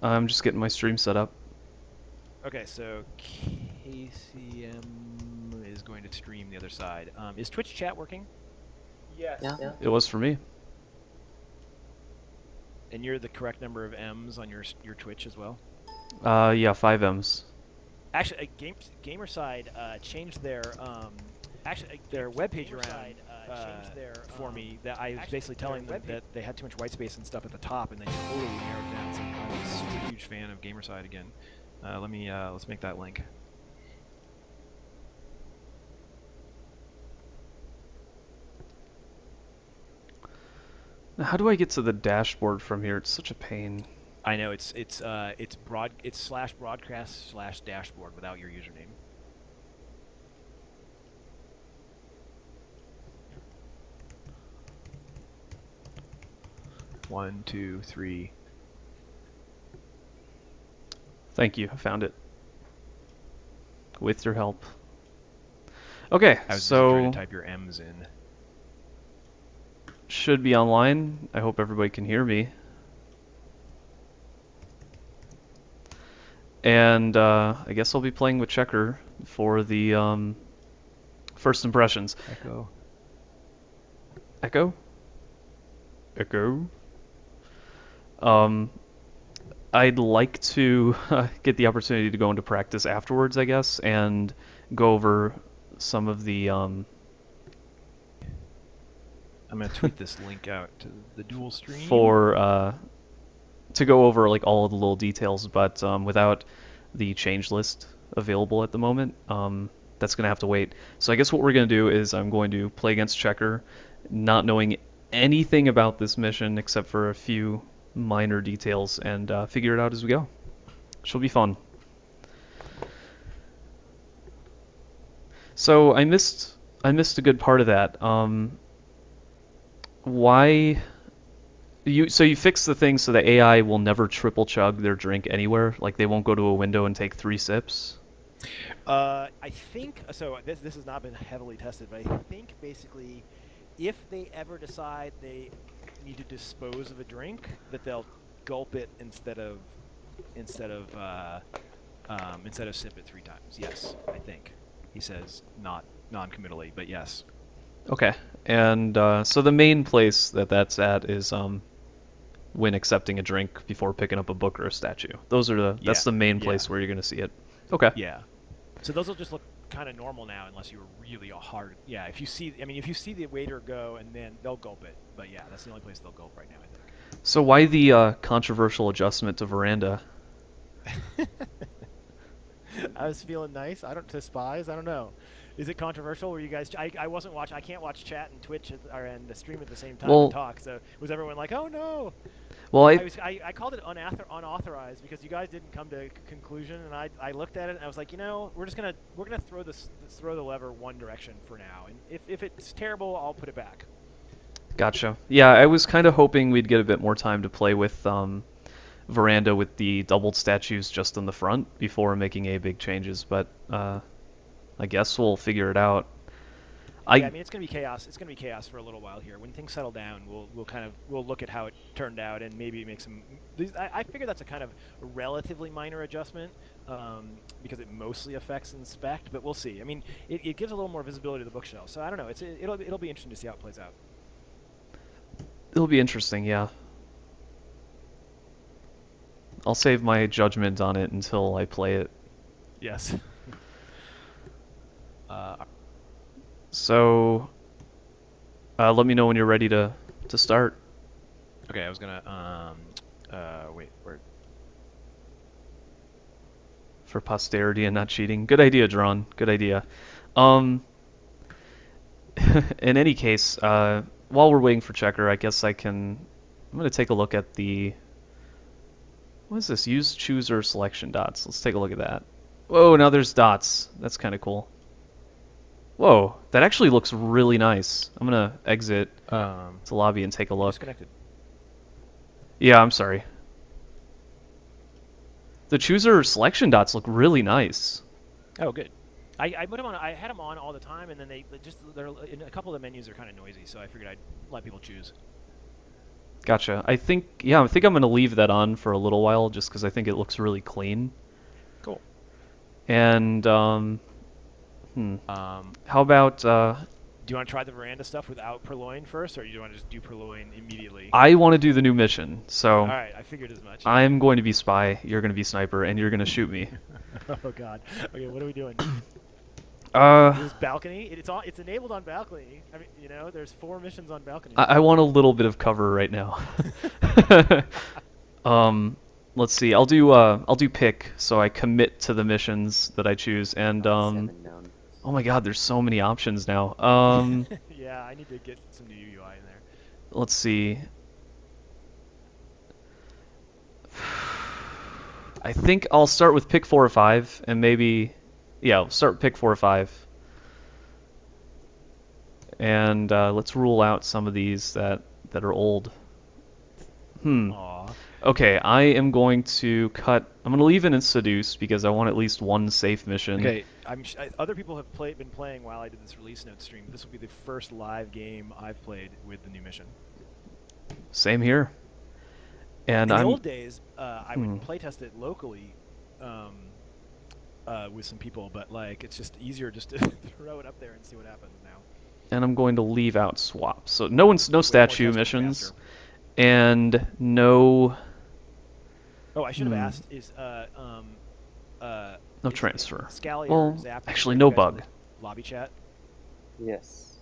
I'm just getting my stream set up. Okay, so KCM is going to stream the other side. Is Twitch chat working? Yes. Yeah. It was for me. And you're the correct number of M's on your Twitch as well? Yeah, 5Ms. Actually, Gamerside changed their webpage around for me. That I was basically telling them that they had too much white space and stuff at the top, and they totally narrowed down. So I'm a super huge fan of Gamerside again. Let's make that link. Now, how do I get to the dashboard from here? It's such a pain. I know it's slash broadcast slash dashboard without your username. One, two, three. Thank you. I found it. With your help. Okay, I was so trying to type your M's in. Should be online. I hope everybody can hear me. And I guess I'll be playing with Checker for the first impressions. Echo. Echo? Echo? I'd like to get the opportunity to go into practice afterwards, I guess, and go over some of the I'm gonna tweet this link out to the dual stream to go over like all of the little details, but without the change list available at the moment, that's gonna have to wait. So I guess what we're gonna do is I'm going to play against Checker, not knowing anything about this mission except for a few minor details, and figure it out as we go. She'll be fun. So I missed a good part of that. Why so you fix the thing so the AI will never triple chug their drink anywhere, like they won't go to a window and take 3 sips? I think so. This has not been heavily tested, but I think basically, if they ever decide they need to dispose of a drink, that they'll gulp it instead of sip it 3 times. Yes, I think he says not non-committally, but yes. Okay, and so the main place that's at is when accepting a drink before picking up a book or a statue. That's the main place where you're gonna see it. Okay. Yeah. So those will just look kind of normal now, unless you were really a hard. Yeah. If you see the waiter go, and then they'll gulp it. But yeah, that's the only place they'll gulp right now, I think. So why the controversial adjustment to veranda? I was feeling nice. I don't know. Is it controversial? Were you guys? I wasn't watching. I can't watch chat and Twitch and the stream at the same time and talk. So was everyone like, "Oh no"? Well, I called it unauthorized because you guys didn't come to a conclusion, and I looked at it and I was like, we're gonna throw the lever one direction for now, and if it's terrible, I'll put it back. Gotcha. Yeah, I was kind of hoping we'd get a bit more time to play with veranda with the doubled statues just in the front before making any big changes, but I guess we'll figure it out. Yeah, I mean, it's gonna be chaos. It's gonna be chaos for a little while here. When things settle down, we'll look at how it turned out and maybe make some. I figure that's a kind of relatively minor adjustment because it mostly affects inspect, but we'll see. I mean, it gives a little more visibility to the bookshelf, so I don't know. It'll be interesting to see how it plays out. It'll be interesting, yeah. I'll save my judgment on it until I play it. Yes. So, let me know when you're ready to start. Okay, I was gonna wait, where? For posterity and not cheating. Good idea, Drawn. Good idea. In any case, while we're waiting for Checker, I guess I'm gonna take a look at the. What is this? Use chooser selection dots. Let's take a look at that. Whoa, now there's dots. That's kind of cool. Whoa, that actually looks really nice. I'm gonna exit to lobby and take a look. Disconnected. Yeah, I'm sorry. The chooser selection dots look really nice. Oh, good. I put them on. I had them on all the time, and then they're in a couple of the menus are kind of noisy, so I figured I'd let people choose. Gotcha. I think I'm gonna leave that on for a little while just because I think it looks really clean. Cool. And how about Do you want to try the veranda stuff without Purloin first, or do you want to just do Purloin immediately? I want to do the new mission, so All right, I figured as much. I'm going to be spy, you're going to be sniper, and you're going to shoot me. Oh God. Okay, what are we doing? Uh, This balcony. It's enabled on balcony. I mean, you know, there's 4 missions on balcony. I want a little bit of cover right now. Let's see. I'll do pick, so I commit to the missions that I choose, and 7 known. oh my God, there's so many options now. Yeah, I need to get some new UI in there. Let's see. I think I'll start with pick 4 or 5, and maybe, yeah, I'll start with pick 4 or 5. And let's rule out some of these that are old. Aw. Okay, I am going to cut. I'm going to leave it in seduce because I want at least one safe mission. Okay, other people have been playing while I did this release note stream. This will be the first live game I've played with the new mission. Same here. And in the I'm old days, I would playtest it locally with some people, but like it's just easier just to throw it up there and see what happens now. and I'm going to leave out swaps. So no statue missions, faster. and no Oh, I should have asked. no transfer. Scally Well, or Zap, actually, you no guys in bug. the lobby chat. Yes.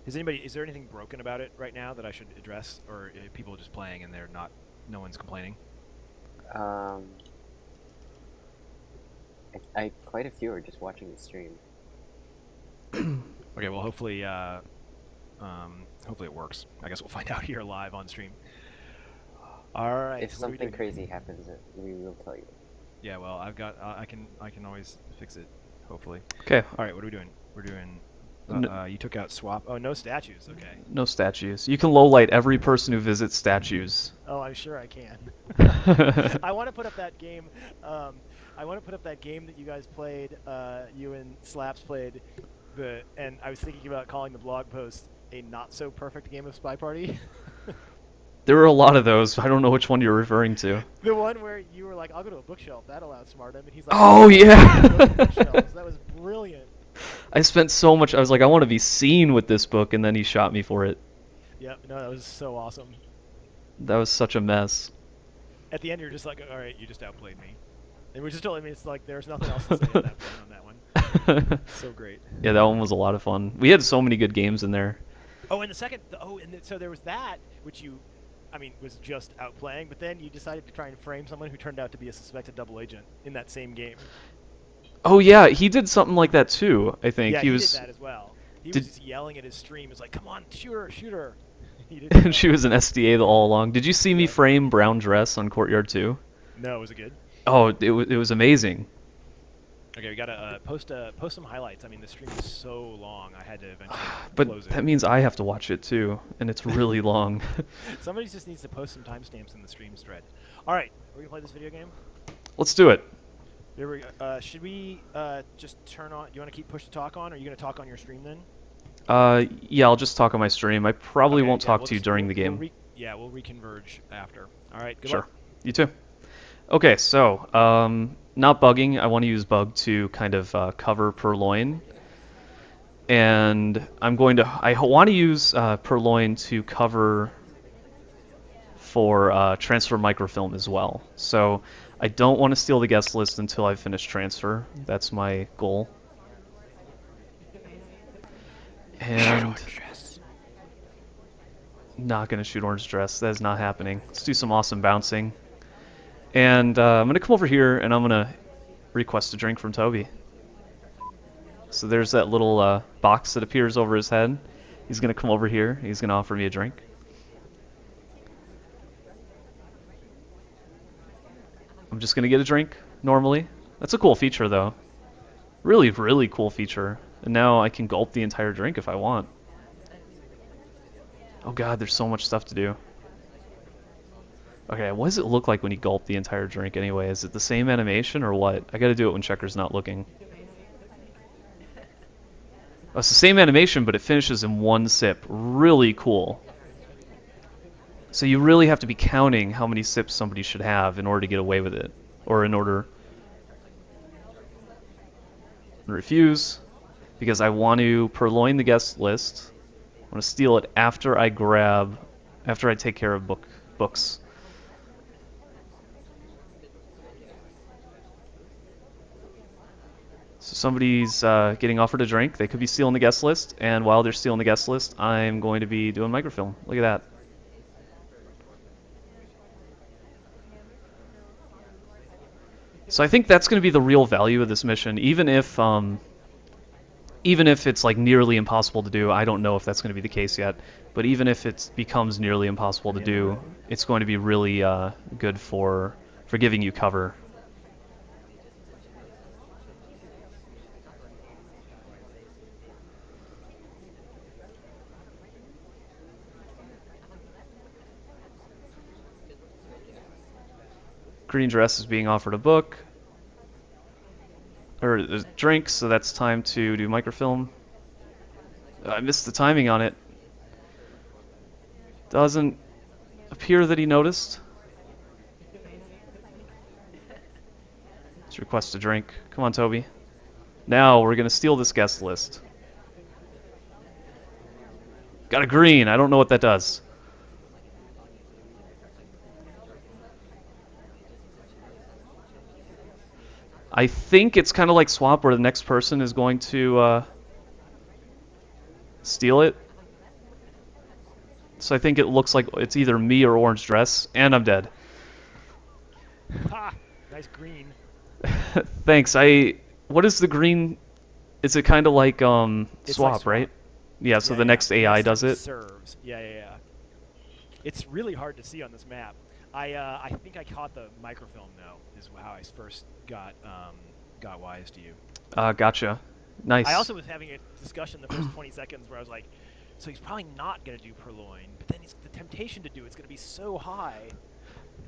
Is there anything broken about it right now that I should address, or are people just playing and no one's complaining? I quite a few are just watching the stream. Okay, well hopefully it works. I guess we'll find out here live on stream. All right. If so what are we something doing? crazy happens, we will tell you. Yeah, well, I can always fix it. Hopefully. Okay, All right, what are we doing? We're doing. You took out swap. Oh, no statues. Okay. no statues. You can lowlight every person who visits statues. Oh, I'm sure I can. I want to put up that game. I want to put up that game that you guys played. You and Slaps played. And I was thinking about calling the blog post a not so perfect game of Spy Party. There were a lot of those. I don't know which one you're referring to. The one where you were like, "I'll go to a bookshelf." That allowed Smartum, and he's like, Oh, yeah. Go to bookshelves." That was brilliant. I spent so much. I was like, I want to be seen with this book, and then he shot me for it. Yep. No, that was so awesome. That was such a mess. At the end, you're just like, "All right, you just outplayed me," and we're just telling me it's like there's nothing else to say on that one. So great. Yeah, that one was a lot of fun. We had so many good games in there. Oh, and so there was that, which was just outplaying, but then you decided to try and frame someone who turned out to be a suspected double agent in that same game. Oh yeah, he did something like that too. I think Yeah, he did was. that as well. He Did- was just yelling at his stream. It's like, "Come on, shoot her, shoot her." He did And she was an SDA all along. Did you see me frame Brown Dress on Courtyard 2? No, was it good? Oh, it was amazing. Okay, we gotta post some highlights. I mean, the stream is so long. I had to eventually But close that it. means I have to watch it too, and it's really long. Somebody just needs to post some timestamps in the streams thread. All right, we're gonna play this video game. Let's do it. There we go. Should we just turn on? Do you want to keep push to talk on, or are you gonna talk on your stream then? Yeah, I'll just talk on my stream. I probably Okay, won't yeah, talk we'll to you just- during the we'll game. we'll reconverge after. All right, good Sure. luck. You too. Okay, so not bugging. I want to use bug to kind of cover Purloin, and I want to use Purloin to cover for transfer microfilm as well. So I don't want to steal the guest list until I finish transfer. That's my goal. And not gonna shoot orange dress. That is not happening. Let's do some awesome bouncing. And I'm gonna come over here and I'm gonna request a drink from Toby. So there's that little box that appears over his head. He's gonna come over here. He's gonna offer me a drink. I'm just gonna get a drink normally. That's a cool feature though. Really, really cool feature. And now I can gulp the entire drink if I want. Oh god, there's so much stuff to do. Okay, what does it look like when you gulp the entire drink anyway? Is it the same animation or what? I gotta do it when Checker's not looking. Oh, it's the same animation, but it finishes in one sip. Really cool. So you really have to be counting how many sips somebody should have in order to get away with it, or in order to refuse, because I want to purloin the guest list. I want to steal it after I take care of books. So somebody's getting offered a drink. They could be stealing the guest list, and while they're stealing the guest list, I'm going to be doing microfilm. Look at that. So I think that's going to be the real value of this mission, even if it's like nearly impossible to do. I don't know if that's going to be the case yet, but even if it becomes nearly impossible to do, it's going to be really good for giving you cover. Green dress is being offered a book or a drink, so that's time to do microfilm. I missed the timing on it. Doesn't appear that he noticed. Let's request a drink. Come on, Toby. Now we're gonna steal this guest list. Got a green. I don't know what that does. I think it's kind of like swap, where the next person is going to steal it. So I think it looks like it's either me or orange dress, and I'm dead. Ha! Nice green. Thanks. What is the green? Is it kind of like swap, right? Yeah, so Yeah, the next AI does it. Serves. Yeah. It's really hard to see on this map. I think I caught the microfilm though. Is how I first got wise to you. Gotcha. Nice. I also was having a discussion the first 20 seconds where I was like, so he's probably not going to do Purloin, but then the temptation to do it's going to be so high.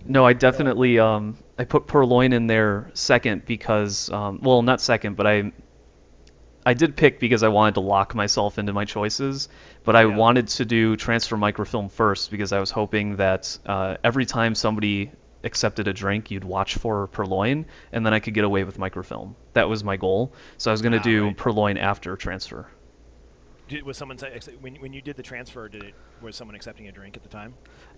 No, I definitely I put Purloin in there second because well, not second, but I did pick because I wanted to lock myself into my choices, but I wanted to do transfer microfilm first because I was hoping that every time somebody accepted a drink, you'd watch for Purloin, and then I could get away with microfilm. That was my goal. So I was going to do Purloin after transfer. Was someone when you did the transfer? Was someone accepting a drink at the time?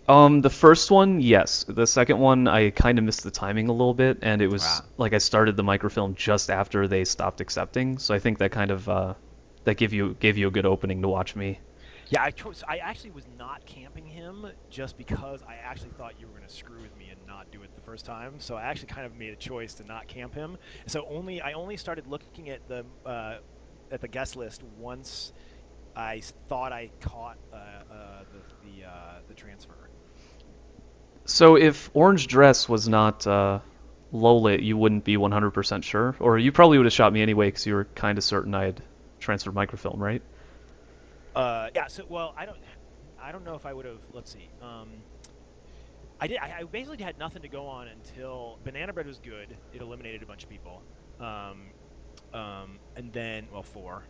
The first one, yes. The second one, I kind of missed the timing a little bit, and it was like I started the microfilm just after they stopped accepting. So I think that kind of that gave you a good opening to watch me. Yeah, I actually was not camping him just because I actually thought you were going to screw with me and not do it the first time. So I actually kind of made a choice to not camp him. So I only started looking at the guest list once I thought I caught the transfer. So if orange dress was not low lit, you wouldn't be 100% sure, or you probably would have shot me anyway because you were kind of certain I had transferred microfilm, right? Yeah. So well, I don't know if I would have. Let's see. I did. I basically had nothing to go on until Banana Bread was good. It eliminated a bunch of people. And then four.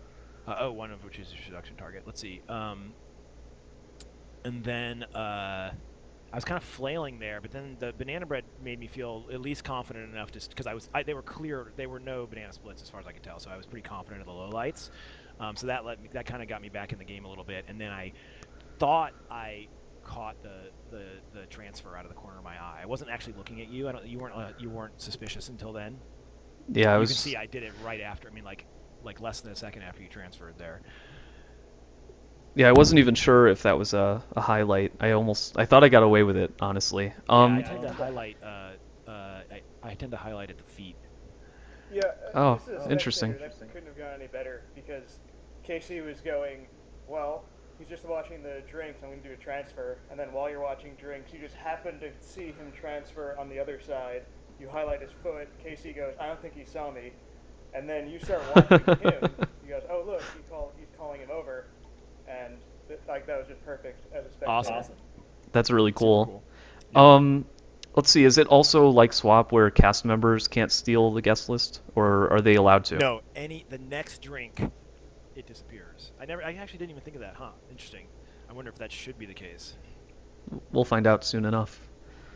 One of which is a seduction target. Let's see. And then I was kind of flailing there, but then the Banana Bread made me feel at least confident enough to, because they were clear. There were no banana splits as far as I could tell, so I was pretty confident of the lowlights. So that kind of got me back in the game a little bit, and then I thought I caught the transfer out of the corner of my eye. I wasn't actually looking at you. You weren't suspicious until then. Yeah, you can see I did it right after. I mean, like less than a second after you transferred there. Yeah, I wasn't even sure if that was a highlight. I thought I got away with it, honestly. I tend to highlight. I tend to highlight at the feet. Yeah. Oh, this is interesting. That couldn't have gone any better because Casey was going, well, he's just watching the drinks. I'm going to do a transfer, and then while you're watching drinks, you just happen to see him transfer on the other side. You highlight his foot. Casey goes, I don't think he saw me, and then you start watching him. He goes, oh look, he's calling him over. And that was just perfect as a spectator. Awesome. That's really cool. Yeah. Let's see. Is it also like swap where cast members can't steal the guest list, or are they allowed to? No. The next drink, it disappears. I actually didn't even think of that. Huh? Interesting. I wonder if that should be the case. We'll find out soon enough.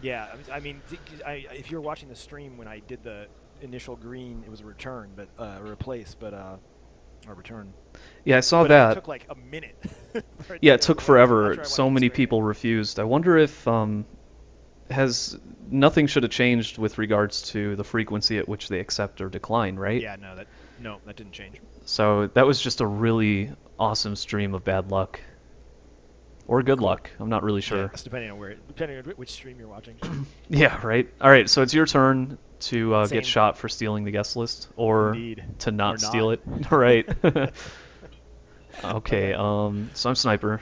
Yeah, I mean, if you were watching the stream when I did the initial green, it was a return, but a replace, but a return. Yeah, I saw But it that. took like a minute. For it Yeah, to it go took away. I'm not forever. sure I So wanted to many swing it. people refused. I wonder if has nothing should have changed with regards to the frequency at which they accept or decline, right? Yeah, no, that didn't change. So that was just a really awesome stream of bad luck. Or good Cool. luck. I'm not really Yeah, sure. it's depending on which stream you're watching. Yeah, right. All right, so it's your turn to Same. get shot for stealing the guest list, or Indeed. to not Or steal not. it. Right. Okay. Okay. So I'm sniper.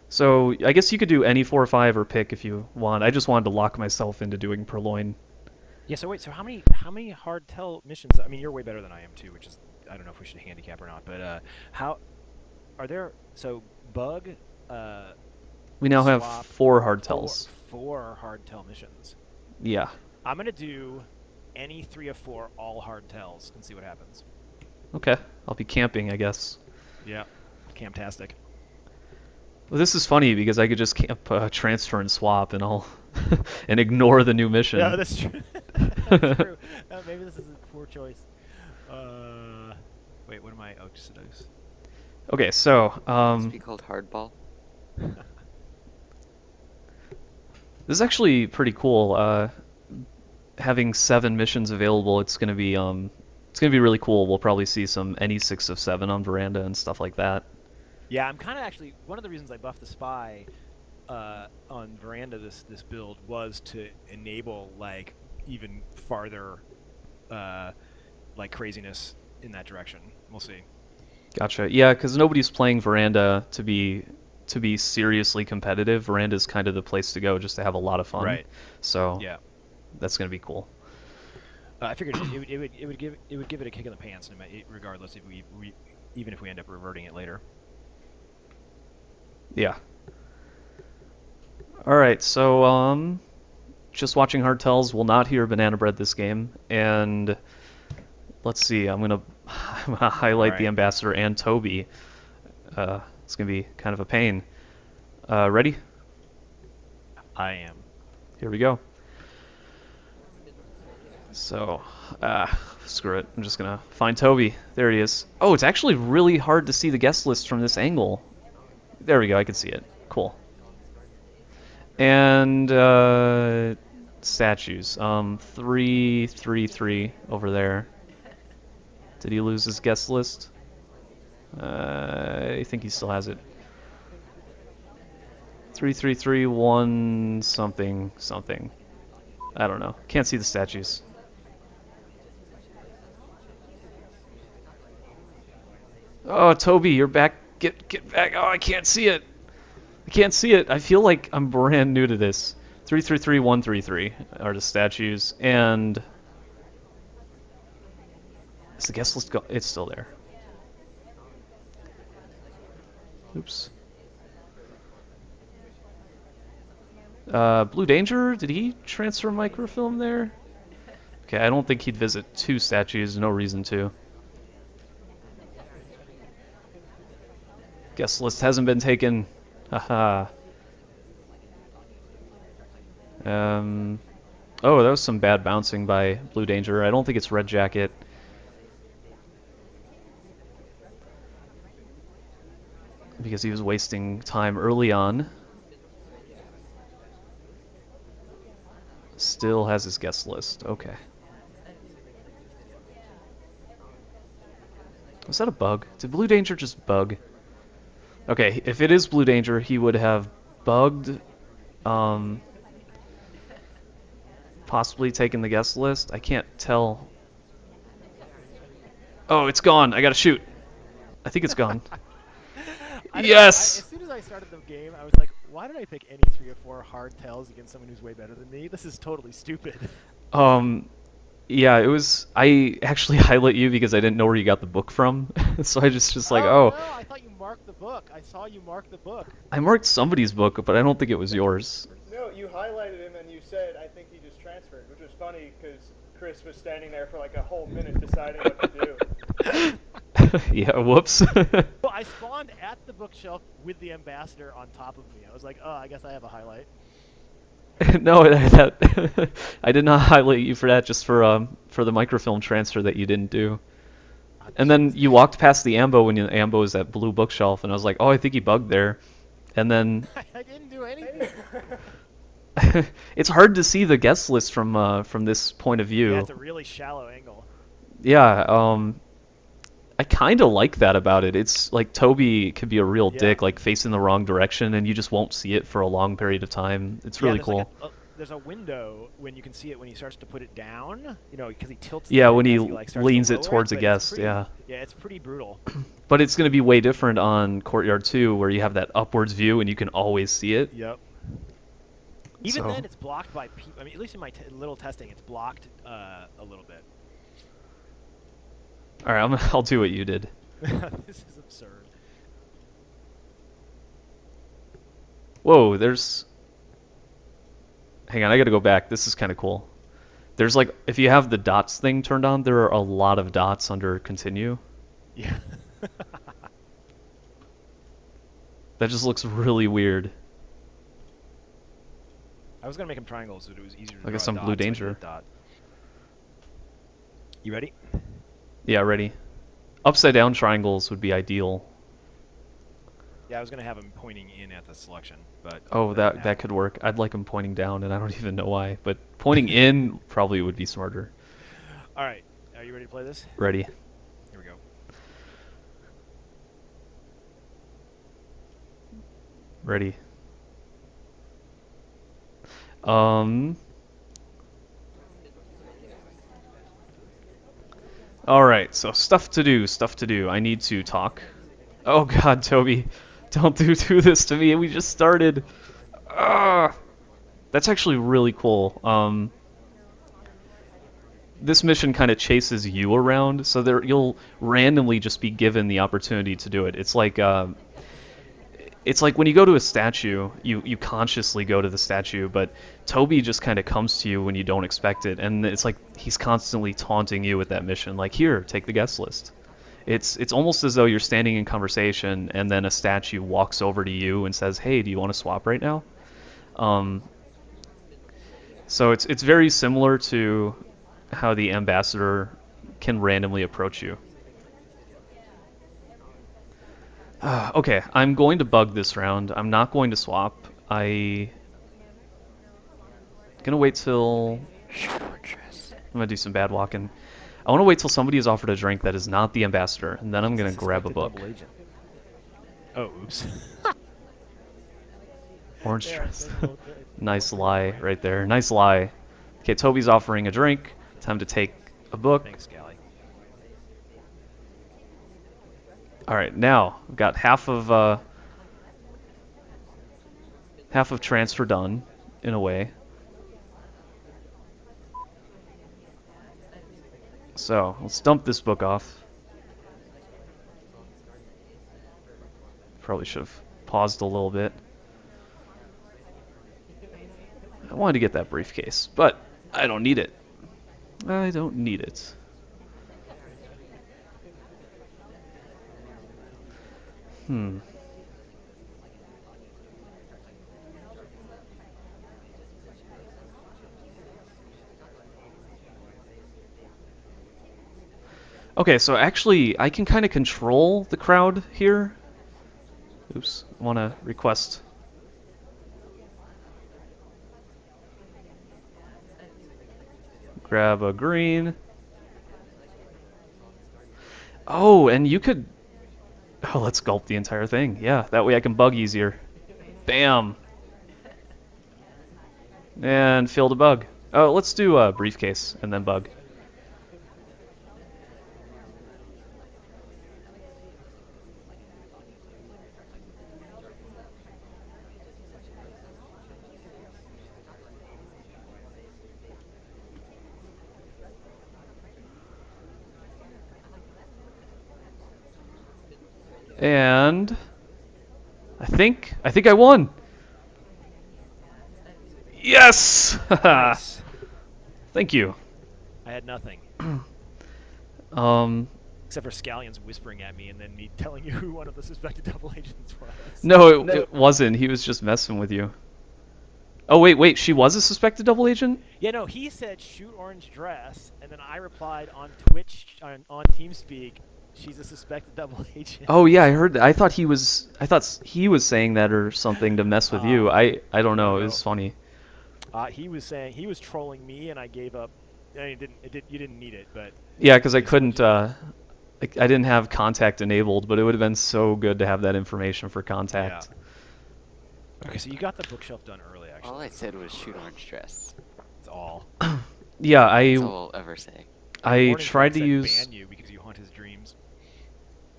So I guess you could do any 4 or 5 or pick if you want. I just wanted to lock myself into doing Purloin. Yeah. So wait. So how many hard tell missions? I mean, you're way better than I am too, which is I don't know if we should handicap or not. But how are there? So bug. We now have Swap 4 hardtails. four hard tell missions. Yeah. I'm gonna do any 3 of 4 all hard tells and see what happens. Okay. I'll be camping, I guess. Yeah. Camptastic. Well, this is funny because I could just camp, transfer and swap, and I'll and ignore the new mission. Yeah, that's true. That's true. Maybe this is a poor choice. Wait, what am I? Oh, just a dose. Okay, so Must be called hardball. this is actually pretty cool. Having 7 missions available, it's gonna be really cool. We'll probably see some NE6 of 7 on Veranda and stuff like that. Yeah, I'm kind of actually one of the reasons I buffed the spy on Veranda this build was to enable like even farther like craziness in that direction. We'll see. Gotcha. Yeah, because nobody's playing Veranda to be seriously competitive. Veranda's kind of the place to go just to have a lot of fun. Right. So Yeah. that's gonna be cool. I figured it would give it a kick in the pants, regardless if we even if we end up reverting it later. Yeah. All right. So just watching Hardtails will not hear Banana Bread this game, and let's see. I'm gonna highlight the Alright. ambassador and Toby. It's gonna be kind of a pain. Ready? I am. Here we go. So, screw it. I'm just gonna find Toby. There he is. Oh, it's actually really hard to see the guest list from this angle. There we go. I can see it. Cool. And statues. 333 over there. Did he lose his guest list? I think he still has it. 3331 something something. I don't know. Can't see the statues. Oh, Toby, you're back. Get back. Oh, I can't see it. I can't see it. I feel like I'm brand new to this. 333133 are the statues, and is the guest list go? It's still there. Oops. Blue Danger, did he transfer microfilm there? Okay, I don't think he'd visit 2 statues, no reason to. Guest list hasn't been taken. Haha. Oh, that was some bad bouncing by Blue Danger. I don't think it's Red Jacket. Because he was wasting time early on. Still has his guest list. Okay. Was that a bug? Did Blue Danger just bug? Okay, if it is Blue Danger, he would have bugged, possibly taken the guest list. I can't tell. Oh, it's gone. I gotta shoot. I think it's gone. Yes! As soon as I started the game, I was like, why did I pick any 3 or 4 hard tells against someone who's way better than me? This is totally stupid. Yeah, it was. I actually highlight you because I didn't know where you got the book from. So I just like, oh. No, I thought you marked the book. I saw you mark the book. I marked somebody's book, but I don't think it was yours. No, you highlighted him and you said, I think he just transferred, which was funny because Chris was standing there for like a whole minute deciding what to do. Yeah, whoops. Well, I spawned at the bookshelf with the ambassador on top of me. I was like, oh, I guess I have a highlight. No, that I did not highlight you for that, just for the microfilm transfer that you didn't do. Oh, And then jeez. you walked past the ambo when the ambo was that blue bookshelf, and I was like, oh, I think he bugged there. And then I didn't do anything. it's hard to see the guest list from this point of Yeah, view. it's a really shallow angle. Yeah, I kind of like that about it. It's like Toby could be a real Yeah. dick, like facing the wrong direction, and you just won't see it for a long period of time. It's Yeah, really there's cool. like there's a window when you can see it when he starts to put it down. You know, because he tilts. Yeah, the when pen he as like starts leans to it lower towards a but it's guest, pretty- yeah. Yeah, it's pretty brutal. But it's going to be way different on Courtyard 2, where you have that upwards view and you can always see it. Yep. Even So- then, it's blocked by people. I mean, at least in my little testing, it's blocked a little bit. All right, I'll do what you did. This is absurd. Whoa, there's... Hang on, I gotta go back. This is kind of cool. There's like, if you have the dots thing turned on, there are a lot of dots under continue. Yeah. That just looks really weird. I was gonna make them triangles so that it was easier to I guess draw some dots, blue so I did a danger. dot. You ready? Yeah, ready. Upside down triangles would be ideal. Yeah, I was gonna have them pointing in at the selection, but Oh, didn't that could work. I'd like them pointing down, and I don't even know why. But pointing in probably would be smarter. All right, are you ready to play this? Ready. Here we go. Ready. All right, so stuff to do. I need to talk. Oh God, Toby, don't do this to me. We just started. Ah, that's actually really cool. This mission kind of chases you around, so you'll randomly just be given the opportunity to do it. It's like when you go to a statue, you consciously go to the statue, but Toby just kind of comes to you when you don't expect it, and it's like he's constantly taunting you with that mission. Like, here, take the guest list. It's almost as though you're standing in conversation, and then a statue walks over to you and says, "Hey, do you want to swap right now?" So it's very similar to how the ambassador can randomly approach you. Okay, I'm going to bug this round. I'm not going to swap. I'm gonna wait till... I'm gonna do some bad walking. I want to wait till somebody is offered a drink that is not the ambassador, and then I'm gonna grab a book. Oh, oops. Orange Yeah, dress. that's a little bit- Nice lie right there. Nice lie. Okay, Toby's offering a drink. Time to take a book. Thanks, Gally. All right, now we've got half of transfer done, in a way. So let's dump this book off. Probably should have paused a little bit. I wanted to get that briefcase, but I don't need it. I don't need it. Okay, so actually, I can kind of control the crowd here. Oops, I want to request. Grab a green. Oh, and you could... Oh, let's gulp the entire thing. Yeah, that way I can bug easier. Bam. And fail to bug. Oh, let's do a briefcase and then bug. And I think I won. Yes. Nice. Thank you. I had nothing. Um except for Scallions whispering at me and then me telling you who one of the suspected double agents was. No, it wasn't. He was just messing with you. Oh, wait, she was a suspected double agent? Yeah, no, he said shoot orange dress, and then I replied on Twitch, on TeamSpeak, she's a suspected double agent. Oh yeah, I heard that. I thought he was saying that or something to mess with you. I don't know. It was funny. He was saying he was trolling me, and I gave up. You didn't need it, but Yeah, because I couldn't. I didn't have contact enabled, but it would have been so good to have that information for contact. Yeah. Okay, so you got the bookshelf done early, actually. All I said was shoot orange dress. That's all. Yeah, That's all I'll ever say. I Warning tried Track to said use. ban you because you haunt his dreams.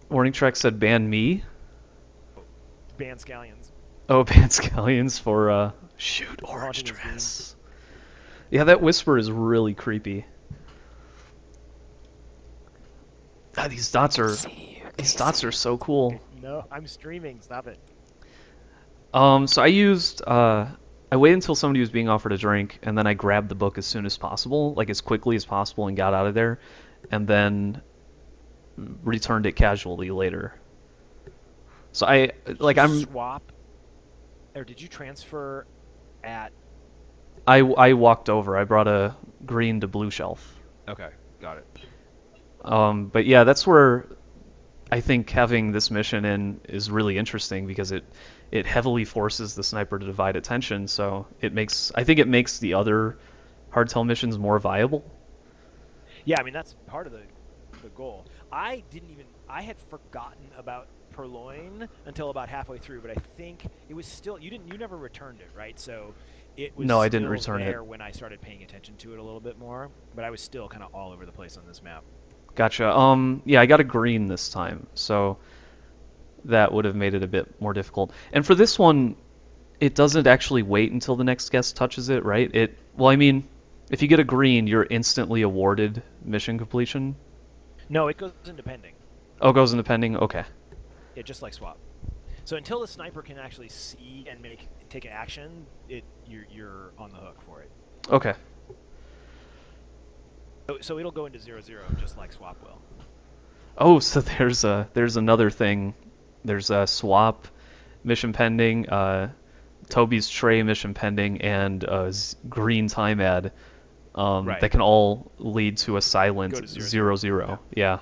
Warning track said ban me. Ban Scallions. Oh, ban Scallions for shoot For orange haunting his dress. Yeah, that whisper is really creepy. God, these dots are so cool. No, I'm streaming. Stop it. So I waited until somebody was being offered a drink, and then I grabbed the book as soon as possible, like as quickly as possible, and got out of there, and then returned it casually later. So I'm swap, or did you transfer at? I walked over. I brought a green to blue shelf. Okay, got it. But yeah, that's where I think having this mission in is really interesting because it heavily forces the sniper to divide attention. So I think it makes the other hardtail missions more viable. Yeah, I mean that's part of the goal. I had forgotten about Purloin until about halfway through, but I think it was still you never returned it, right? So it was No, I didn't still return it. there when I started paying attention to it a little bit more, but I was still kind of all over the place on this map. Gotcha. Yeah, I got a green this time, so that would have made it a bit more difficult. And for this one, it doesn't actually wait until the next guest touches it, right? Well, I mean, if you get a green, you're instantly awarded mission completion. No, it goes into pending. Oh, it goes into pending? Okay. Yeah, just like swap. So until the sniper can actually see and take an action, you're on the hook for it. Okay. So it'll go into 0-0 just like swap will. Oh, so there's another thing. There's a swap mission pending, Toby's tray mission pending, and green time ad Right. that can all lead to a silent Go to 0-0. Yeah.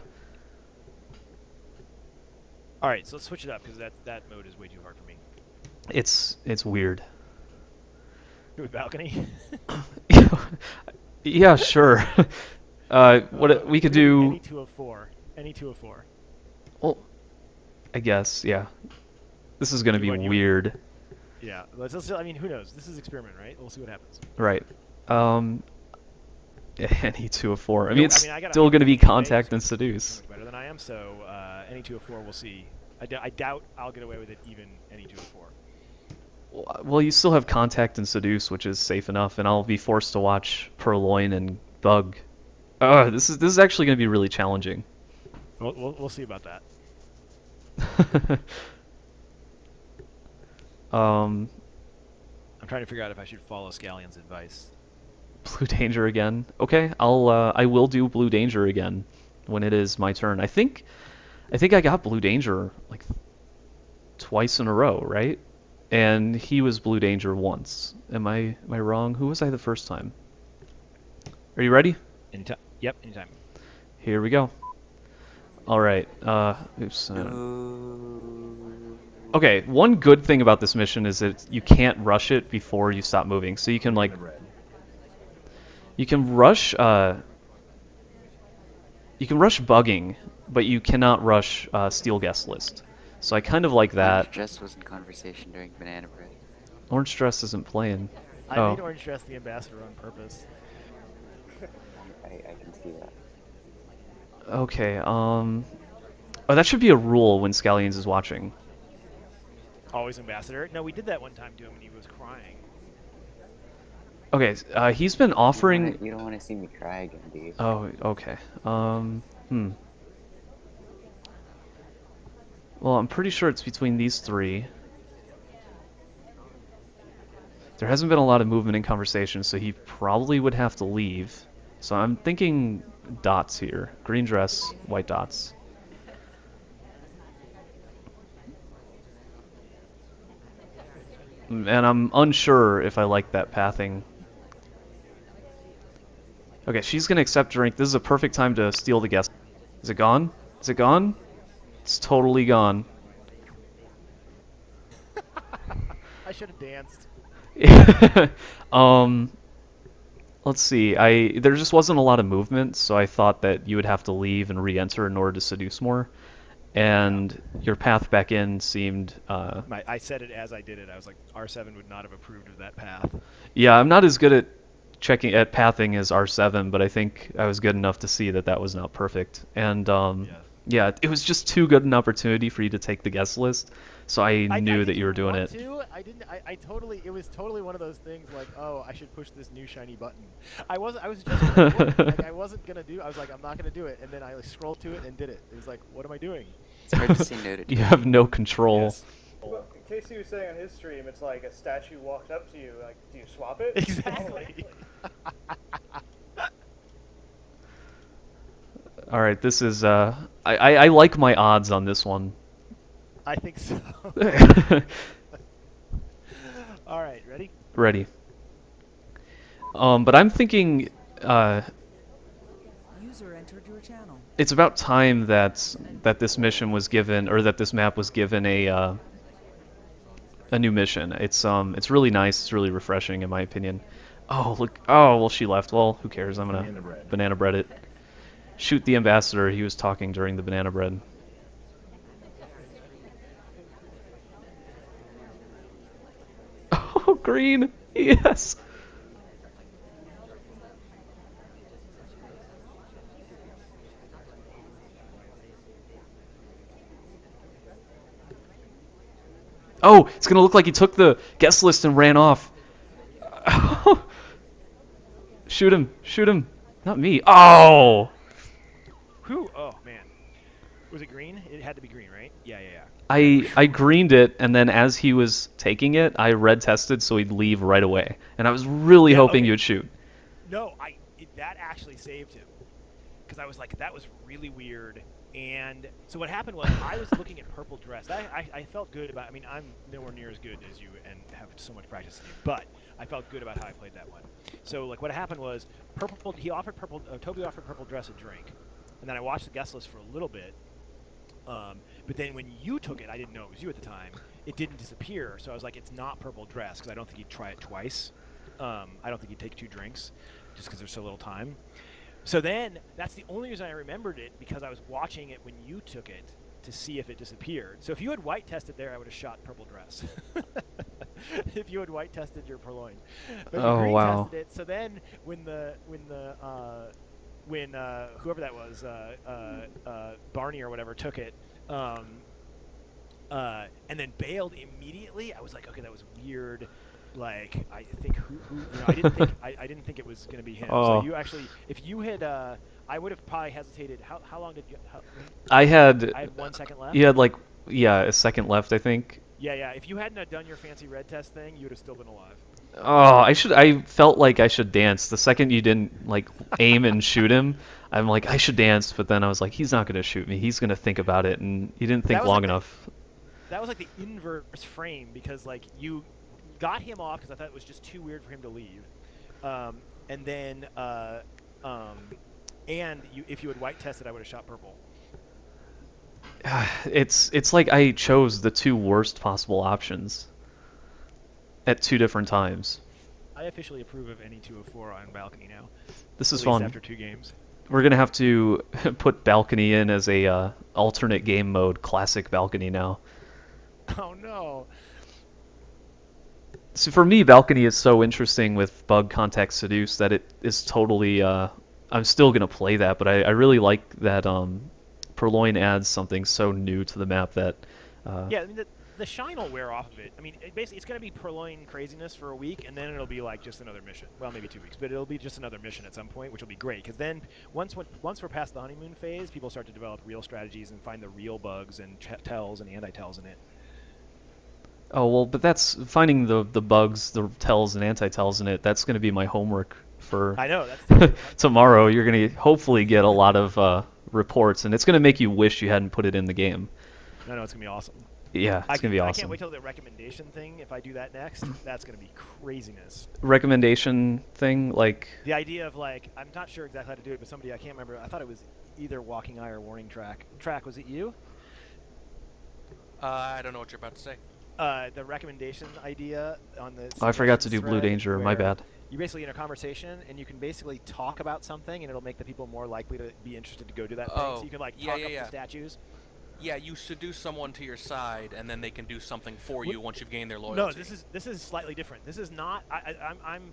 All right, so let's switch it up because that mode is way too hard for me. It's weird. Do we balcony? Yeah, sure. What we could do? Any 204. Any 204. Well, I guess, yeah. This is gonna be weird. Yeah, I mean, who knows? This is experiment, right? We'll see what happens. Right. Any 204. I mean, it's I gotta still gonna be Vegas contact is and seduce. much better than I am, so any 204, we'll see. I doubt I'll get away with it even any 204. Well, you still have contact and seduce, which is safe enough, and I'll be forced to watch Purloin and Bug. This is actually gonna be really challenging. We'll see about that. Um, I'm trying to figure out if I should follow Scallion's advice. Blue Danger again. Okay, I will do Blue Danger again when it is my turn. I think I got Blue Danger like twice in a row, right? And he was Blue Danger once. Am I wrong? Who was I the first time? Are you ready? Yep, anytime. Here we go. All right. Oops. Okay, one good thing about this mission is that you can't rush it before you stop moving. So you can rush bugging, but you cannot rush Steel Guest List. So I kind of like that. Orange dress was in conversation during Banana Bread. Orange Dress isn't playing. I made Orange Dress the ambassador on purpose. I can see that. Okay, oh, that should be a rule when Scallions is watching. Always ambassador? No, we did that one time to him when he was crying. Okay, he's been offering... You don't want to see me cry again, do you? Oh, okay. Well, I'm pretty sure it's between these three. There hasn't been a lot of movement in conversation, so he probably would have to leave. So I'm thinking dots here. Green dress, white dots. and I'm unsure if I like that pathing. Okay, she's gonna accept drink. This is a perfect time to steal the guest. Is it gone? Is it gone? It's totally gone. I should have danced. um, let's see. There just wasn't a lot of movement, so I thought that you would have to leave and re-enter in order to seduce more. And your path back in seemed. I said it as I did it. I was like, R7 would not have approved of that path. Yeah, I'm not as good at checking at pathing as R7, but I think I was good enough to see that that was not perfect. And yeah, it was just too good an opportunity for you to take the guest list, so I knew that you were doing it. I didn't. I totally. It was totally one of those things like, oh, I should push this new shiny button. I was just gonna do it. Like, I wasn't gonna do. I was like, I'm not gonna do it, and then I scrolled to it and did it. It was like, what am I doing? It's hard to say no to. You have no control. Yes. Well, Casey was saying on his stream, it's like a statue walked up to you. Like, do you swap it? Exactly. All right, this is. I like my odds on this one. I think so. All right, ready? Ready. But I'm thinking. User entered your channel. It's about time that this mission was given, or that this map was given a new mission. It's really nice. It's really refreshing, in my opinion. Oh look! Oh well, she left. Well, who cares? I'm gonna banana bread it. Shoot the ambassador. He was talking during the banana bread. Oh, green! Yes! Oh, it's gonna look like he took the guest list and ran off. Shoot him! Shoot him! Not me. Oh! Whew. Oh man. Was it green? It had to be green, right? Yeah. I greened it, and then as he was taking it, I red tested so he'd leave right away. And I was really hoping you'd shoot. No, that actually saved him, because I was like, that was really weird. And so what happened was, I was looking at purple dress. I felt good about. I mean, I'm nowhere near as good as you and have so much practice in you, but I felt good about how I played that one. So like, what happened was, purple. He offered purple. Toby offered purple dress a drink, and then I watched the guest list for a little bit. But then when you took it, I didn't know it was you at the time. It didn't disappear, so I was like, it's not purple dress, because I don't think he'd try it twice. I don't think he'd take 2 drinks, just because there's so little time. So then, that's the only reason I remembered it, because I was watching it when you took it to see if it disappeared. So if you had white tested there, I would have shot purple dress. If you had white tested your Purloin. But you green tested it. So then, when whoever that was, Barney or whatever, took it, and then bailed immediately, I was like, okay, that was weird. Like, I think I didn't think it was gonna be him. Oh. So you actually, if you had, I would have probably hesitated. How long did you? I had 1 second left. You had like a second left, I think. Yeah. If you hadn't have done your fancy red test thing, you would have still been alive. Oh, I felt like I should dance. The second you didn't like aim and shoot him, I'm like, I should dance, but then I was like, he's not gonna shoot me. He's gonna think about it, and he didn't think long enough. That was like the inverse frame, because like you got him off because I thought it was just too weird for him to leave, and then if you had white tested, I would have shot purple. It's like I chose the 2 worst possible options at 2 different times. I officially approve of any 204 on balcony now. This is at least fun. After 2 games. We're gonna have to put balcony in as a alternate game mode, classic balcony now. Oh no. So for me, balcony is so interesting with bug contact seduce that it is totally. I'm still gonna play that, but I really like that Purloin adds something so new to the map that. Yeah, I mean the shine will wear off of it. I mean, basically, it's gonna be Purloin craziness for a week, and then it'll be like just another mission. Well, maybe 2 weeks, but it'll be just another mission at some point, which will be great. Because then once we're past the honeymoon phase, people start to develop real strategies and find the real bugs and tells and anti-tells in it. Oh well, but that's finding the bugs, the tells and anti-tells in it. That's going to be my homework for. I know that's tomorrow. You're going to hopefully get a lot of reports, and it's going to make you wish you hadn't put it in the game. No, it's gonna be awesome. Yeah, it's gonna be I can't awesome. wait till the recommendation thing. If I do that next, that's gonna be craziness. Recommendation thing, like, The idea of like, I'm not sure exactly how to do it, but somebody I can't remember. I thought it was either Walking Eye or Warning Track. Track, was it you? I don't know what you're about to say. The recommendation idea on the oh, I forgot to suggestions do Blue thread Danger. My where bad. you're basically in a conversation and you can basically talk about something and it'll make the people more likely to be interested to go do that thing. So Oh, you can like yeah, talk yeah, up yeah. the statues. Yeah, you seduce someone to your side, and then they can do something for you once you've gained their loyalty. No, this is slightly different. This is not. I'm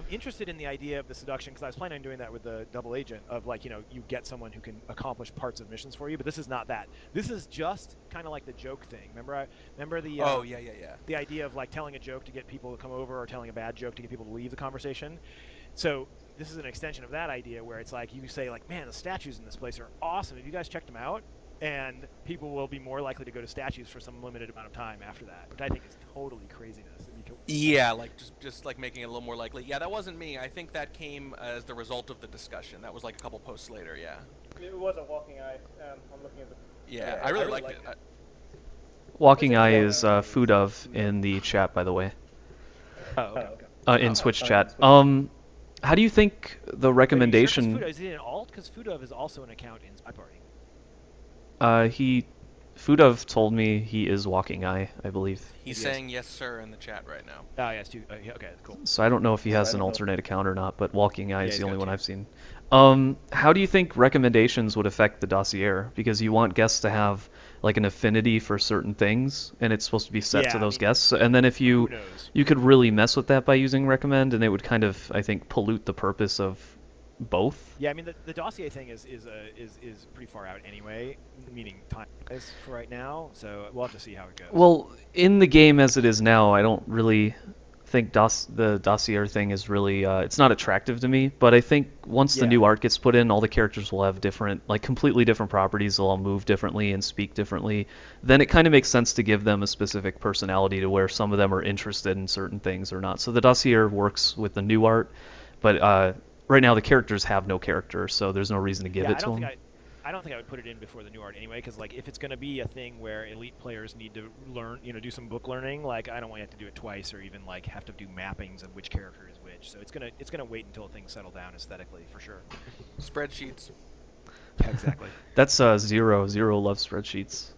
interested in the idea of the seduction because I was planning on doing that with the double agent of like you get someone who can accomplish parts of missions for you, but this is not that. This is just kind of like the joke thing. Remember the oh yeah. the idea of like telling a joke to get people to come over or telling a bad joke to get people to leave the conversation. So this is an extension of that idea where it's like you say like, man, the statues in this place are awesome. Have you guys checked them out? And people will be more likely to go to statues for some limited amount of time after that, which I think is totally craziness. Yeah, like just like making it a little more likely. Yeah, that wasn't me. I think that came as the result of the discussion. That was like a couple posts later. Yeah. It was a Walking Eye. I'm looking at the. Yeah, I really liked it. Walking Eye is Fudov in the chat, by the way. Oh, okay. In Switch chat. How do you think the recommendation? Is it an alt? Because Fudov is also an account in Spy Party. Fudov told me he is Walking Eye, I believe. He's saying yes, sir, in the chat right now. Oh, yes, okay, cool. So I don't know if he has an alternate account or not, but Walking Eye is he's the only got one two. I've seen. How do you think recommendations would affect the dossier? Because you want guests to have like an affinity for certain things, and it's supposed to be set to those guests. And then if you could really mess with that by using recommend, and it would kind of, I think, pollute the purpose of both. Yeah, I mean the dossier thing is pretty far out anyway, meaning time for right now. So we'll have to see how it goes. Well, in the game as it is now, I don't really think the dossier thing is really it's not attractive to me. But I think once the new art gets put in, all the characters will have different, like completely different properties. They'll all move differently and speak differently. Then it kind of makes sense to give them a specific personality to where some of them are interested in certain things or not. So the dossier works with the new art, but right now the characters have no character, so there's no reason to give it to them. I don't think I would put it in before the new art anyway, because like if it's going to be a thing where elite players need to learn, do some book learning, like I don't want you to have to do it twice or even like have to do mappings of which character is which. So it's gonna wait until things settle down aesthetically for sure. Spreadsheets. Yeah, exactly. That's Zero. Zero loves spreadsheets.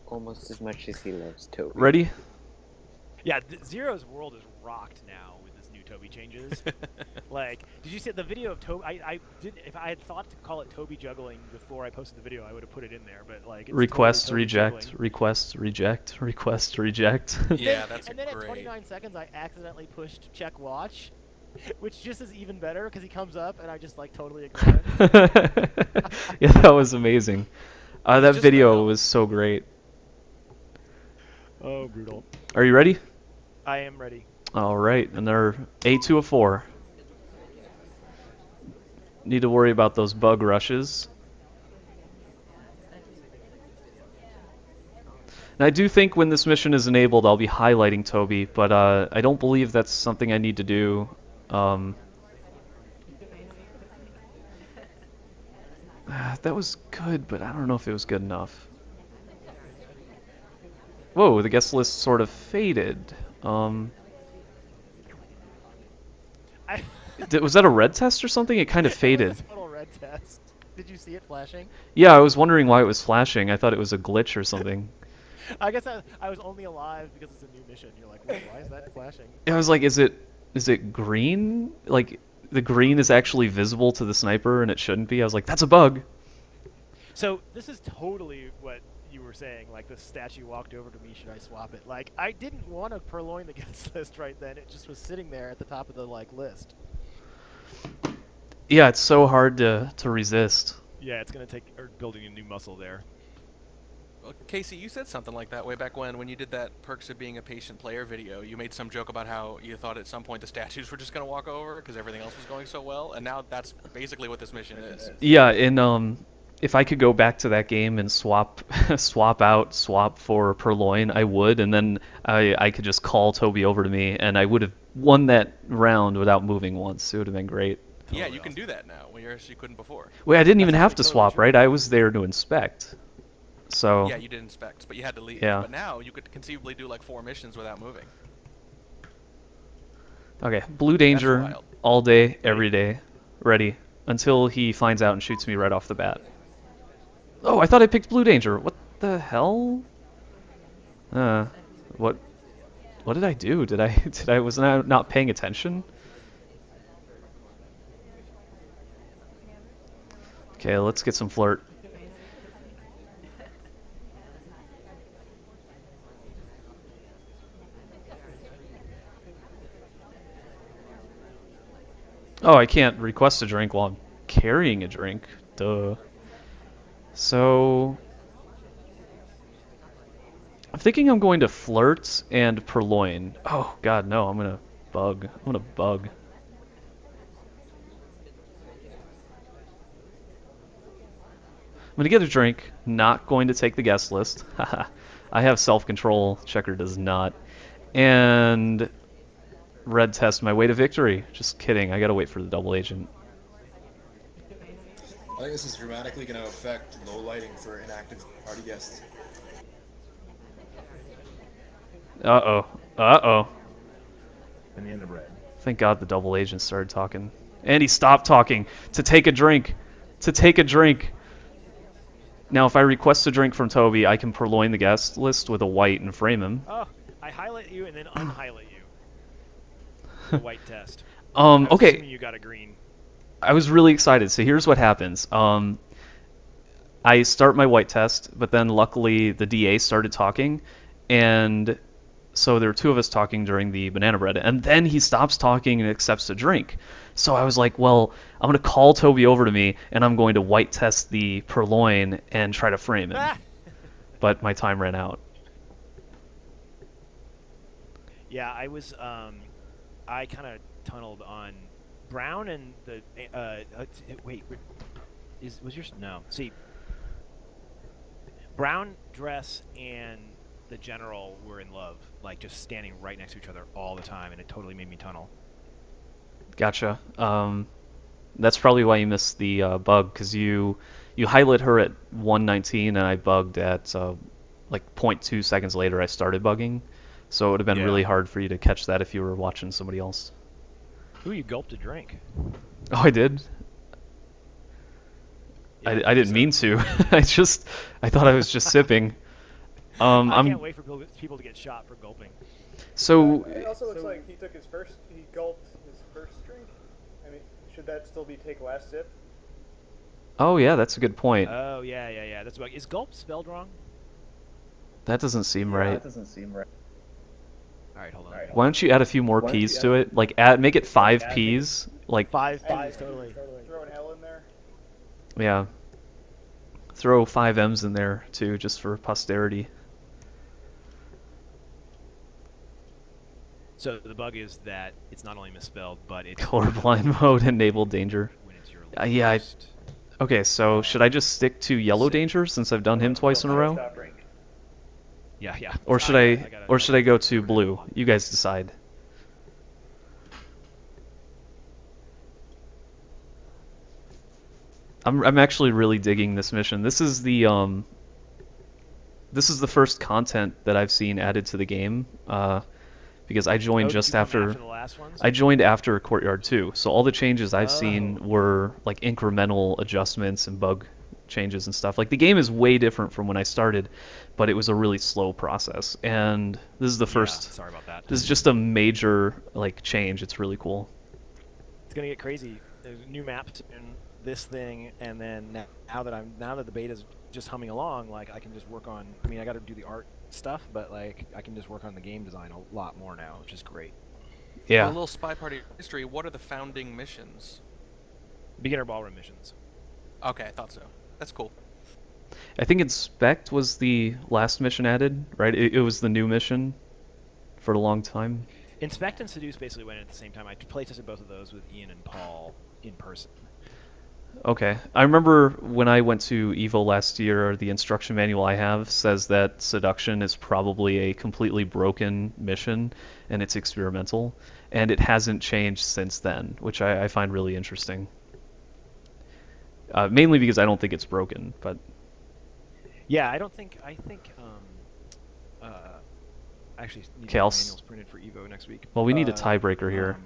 Almost as much as he loves Toby. Ready? Yeah, Zero's world is rocked now with this new Toby changes. Like, did you see the video of Toby? I did. If I had thought to call it Toby juggling before I posted the video, I would have put it in there. But like, it's request, totally reject, juggling. request, reject, request, reject. Yeah, that's and then great. at 29 seconds, I accidentally pushed check watch, which just is even better because he comes up and I just like totally ignore it. Yeah, that was amazing. That video was so great. Oh, brutal. Are you ready? I am ready. All right, and they're 8 of 4. Need to worry about those bug rushes. And I do think when this mission is enabled, I'll be highlighting Toby, but I don't believe that's something I need to do. That was good, but I don't know if it was good enough. Whoa, the guest list sort of faded. Was that a red test or something? It kind of faded. It was a total red test. Did you see it flashing? Yeah, I was wondering why it was flashing. I thought it was a glitch or something. I guess I was only alive because it's a new mission. You're like, wait, why is that flashing? I was like, is it green? Like, the green is actually visible to the sniper and it shouldn't be? I was like, that's a bug. So this is totally what you were saying. Like, the statue walked over to me, should I swap it? Like, I didn't want to Purloin the guest list right then. It just was sitting there at the top of the, like, list. Yeah, it's so hard to resist. Yeah, it's going to take building a new muscle there. Well, Casey, you said something like that way back when you did that Perks of Being a Patient Player video. You made some joke about how you thought at some point the statues were just going to walk over because everything else was going so well, and now that's basically what this mission is. Yeah, and if I could go back to that game and swap for Purloin, I would, and then I could just call Toby over to me, and I would have won that round without moving once. It would have been great. Yeah, you can do that now, whereas you couldn't before. Wait, I didn't even have to swap, right? I was there to inspect. So Yeah, you did inspect, but you had to leave. yeah. But now you could conceivably do like 4 missions without moving. Okay, Blue That's Danger wild. all day, Ready? every day, ready until he finds out and shoots me right off the bat. Oh, I thought I picked Blue Danger. What the hell? Uh, what? What did I do? Did I was I not paying attention? Okay, let's get some flirt. Oh, I can't request a drink while I'm carrying a drink. Duh. So, I'm thinking I'm going to flirt and purloin. Oh God, no! I'm gonna bug. I'm gonna bug. I'm gonna get a drink. Not going to take the guest list. Haha. I have self-control. Checker does not. And red test my way to victory. Just kidding. I gotta wait for the double agent. I think this is dramatically going to affect low lighting for inactive party guests. Uh-oh. Uh-oh. Banana bread. Thank God the double agent started talking. And he stopped talking to take a drink. To take a drink. Now, if I request a drink from Toby, I can purloin the guest list with a white and frame him. Oh, I highlight you and then unhighlight you. The white test. Okay. Assuming you got a green. I was really excited. So here's what happens. I start my white test, but then luckily the DA started talking, and so there were two of us talking during the banana bread, and then he stops talking and accepts a drink. So I was like, well, I'm going to call Toby over to me, and I'm going to white test the purloin and try to frame him. Ah! But my time ran out. Yeah, I was. I kind of tunneled on Brown and the. Wait, was yours? No. See, Brown, Dress, and the General were in love, like just standing right next to each other all the time, and it totally made me tunnel. Gotcha. That's probably why you missed the bug, because you highlight her at 119, and I bugged at like 0.2 seconds later. I started bugging, so it would have been really hard for you to catch that if you were watching somebody else. Ooh, you gulped a drink. Oh, I did. Yeah, I didn't mean to. I thought I was just sipping. I can't wait for people to get shot for gulping. So It also looks like he gulped his first drink. I mean, should that still be take last sip? oh yeah, that's a good point. Oh yeah. That's about. Is gulp spelled wrong? That doesn't seem right. All right, hold on. Why don't you add a few more P's to it? Like make it 5 P's. Like 5 P's totally. Throw an L in there. yeah. Throw 5 M's in there too, just for posterity. So the bug is that it's not only misspelled, but it's Colorblind mode enabled danger. when it's your Yeah. last. Okay, so should I just stick to yellow danger since I've done him twice in a row? Yeah. Or should I go to blue? You guys decide. I'm actually really digging this mission. This is the first content that I've seen added to the game. Because I joined did just you come after the last ones? I joined after Courtyard 2. So all the changes I've seen were like incremental adjustments and bug changes and stuff. Like the game is way different from when I started, but it was a really slow process. And this is the first. Sorry about that. This is just a major like change. It's really cool. It's gonna get crazy. There's new maps in this thing, and then now that the beta's just humming along, like I can just work on. I mean, I got to do the art stuff, but like I can just work on the game design a lot more now, which is great. Yeah. A little spy party history. What are the founding missions? Beginner ballroom missions. Okay, I thought so. That's cool. I think Inspect was the last mission added, right? It was the new mission for a long time. Inspect and Seduce basically went in at the same time. I playtested both of those with Ian and Paul in person. Okay. I remember when I went to EVO last year, the instruction manual I have says that Seduction is probably a completely broken mission and it's experimental, and it hasn't changed since then, which I find really interesting. Mainly because I don't think it's broken, but... Yeah, I think uh, I actually need to get Chaos. manuals printed for Evo next week. Well, we need a tiebreaker here. Um,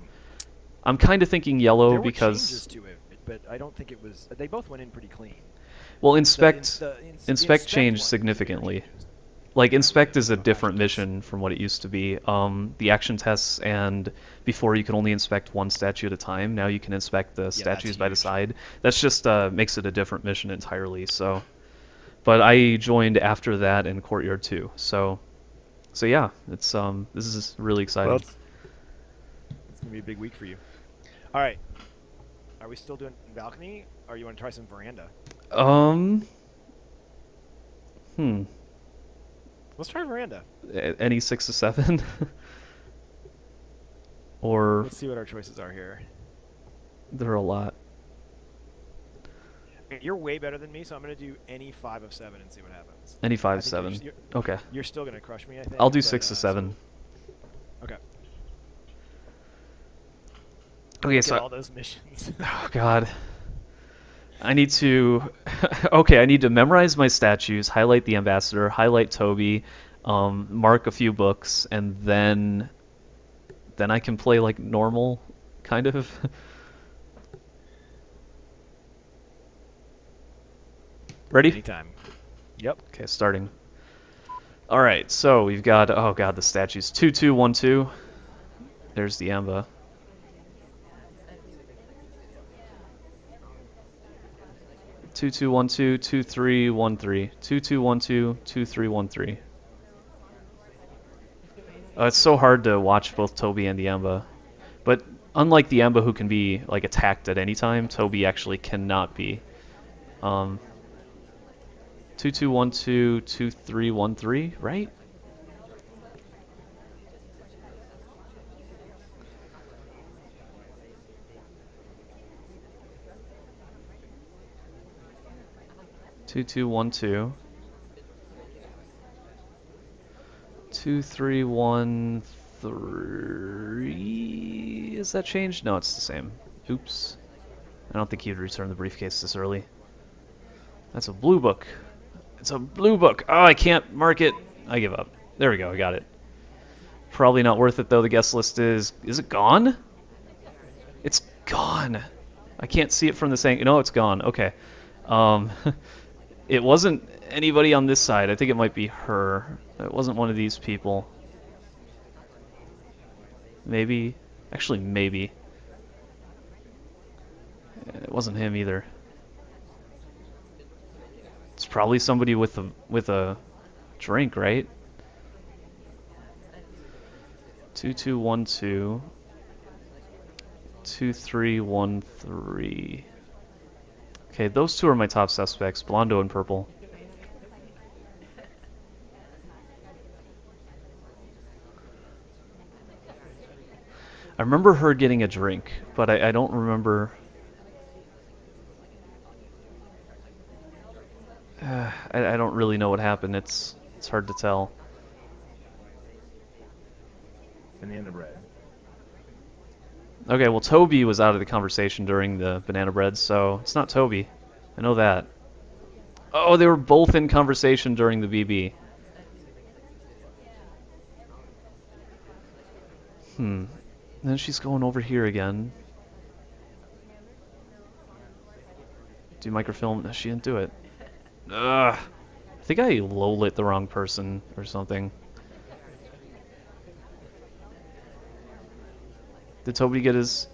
I'm kind of thinking yellow there were because changes to it, but I don't think it was. They both went in pretty clean. well, The inspect changed one was very significantly. confused. Like Yeah, inspect is a no, different actions. mission from what it used to be. The action tests and before you could only inspect one statue at a time. Now you can inspect the that's statues by the huge. side. That's just makes it a different mission entirely. So, but I joined after that in Courtyard 2. So yeah, it's this is really exciting. Well, it's gonna be a big week for you. All right, are we still doing balcony, or you want to try some veranda? Um, hmm. Let's try veranda. Any 6 to 7? Or Let's see what our choices are here. there are a lot. You're way better than me, so I'm gonna do any 5 of 7 and see what happens. Any 5 I to think 7. You're, Okay. you're still gonna crush me, I think. I'll do but, 6 to 7. Okay. Okay, Look so at all those missions. oh god. I need to okay, I need to memorize my statues, highlight the ambassador, highlight Toby, mark a few books, and then I can play like normal, kind of. Ready? Anytime. Yep. Okay, starting. All right, so we've got oh god, the statues 2212. There's the Amba. 2212, 2313, 2212, 2313. It's so hard to watch both Toby and the Amba. But unlike the Amba who can be like attacked at any time, Toby actually cannot be. 2212, 2313, right? Two two one two. 2313. Is that changed? No, it's the same. Oops. I don't think he'd return the briefcase this early. That's a blue book. It's a blue book. Oh, I can't mark it. I give up. There we go. I got it. Probably not worth it though. The guest list is it gone? It's gone. I can't see it from this angle. No, it's gone. Okay. Um, it wasn't anybody on this side. I think it might be her. It wasn't one of these people. Maybe. Actually, maybe. It wasn't him either. It's probably somebody with a drink, right? 2212. 2313. Okay, those two are my top suspects, Blondo and Purple. I remember her getting a drink, but I don't remember. I don't really know what happened. It's hard to tell. Banana bread. Okay, well Toby was out of the conversation during the banana bread, so it's not Toby. I know that. Oh, they were both in conversation during the BB. And then she's going over here again. Do microfilm? No, she didn't do it. Ugh. I think I low-lit the wrong person or something. Did Toby get his...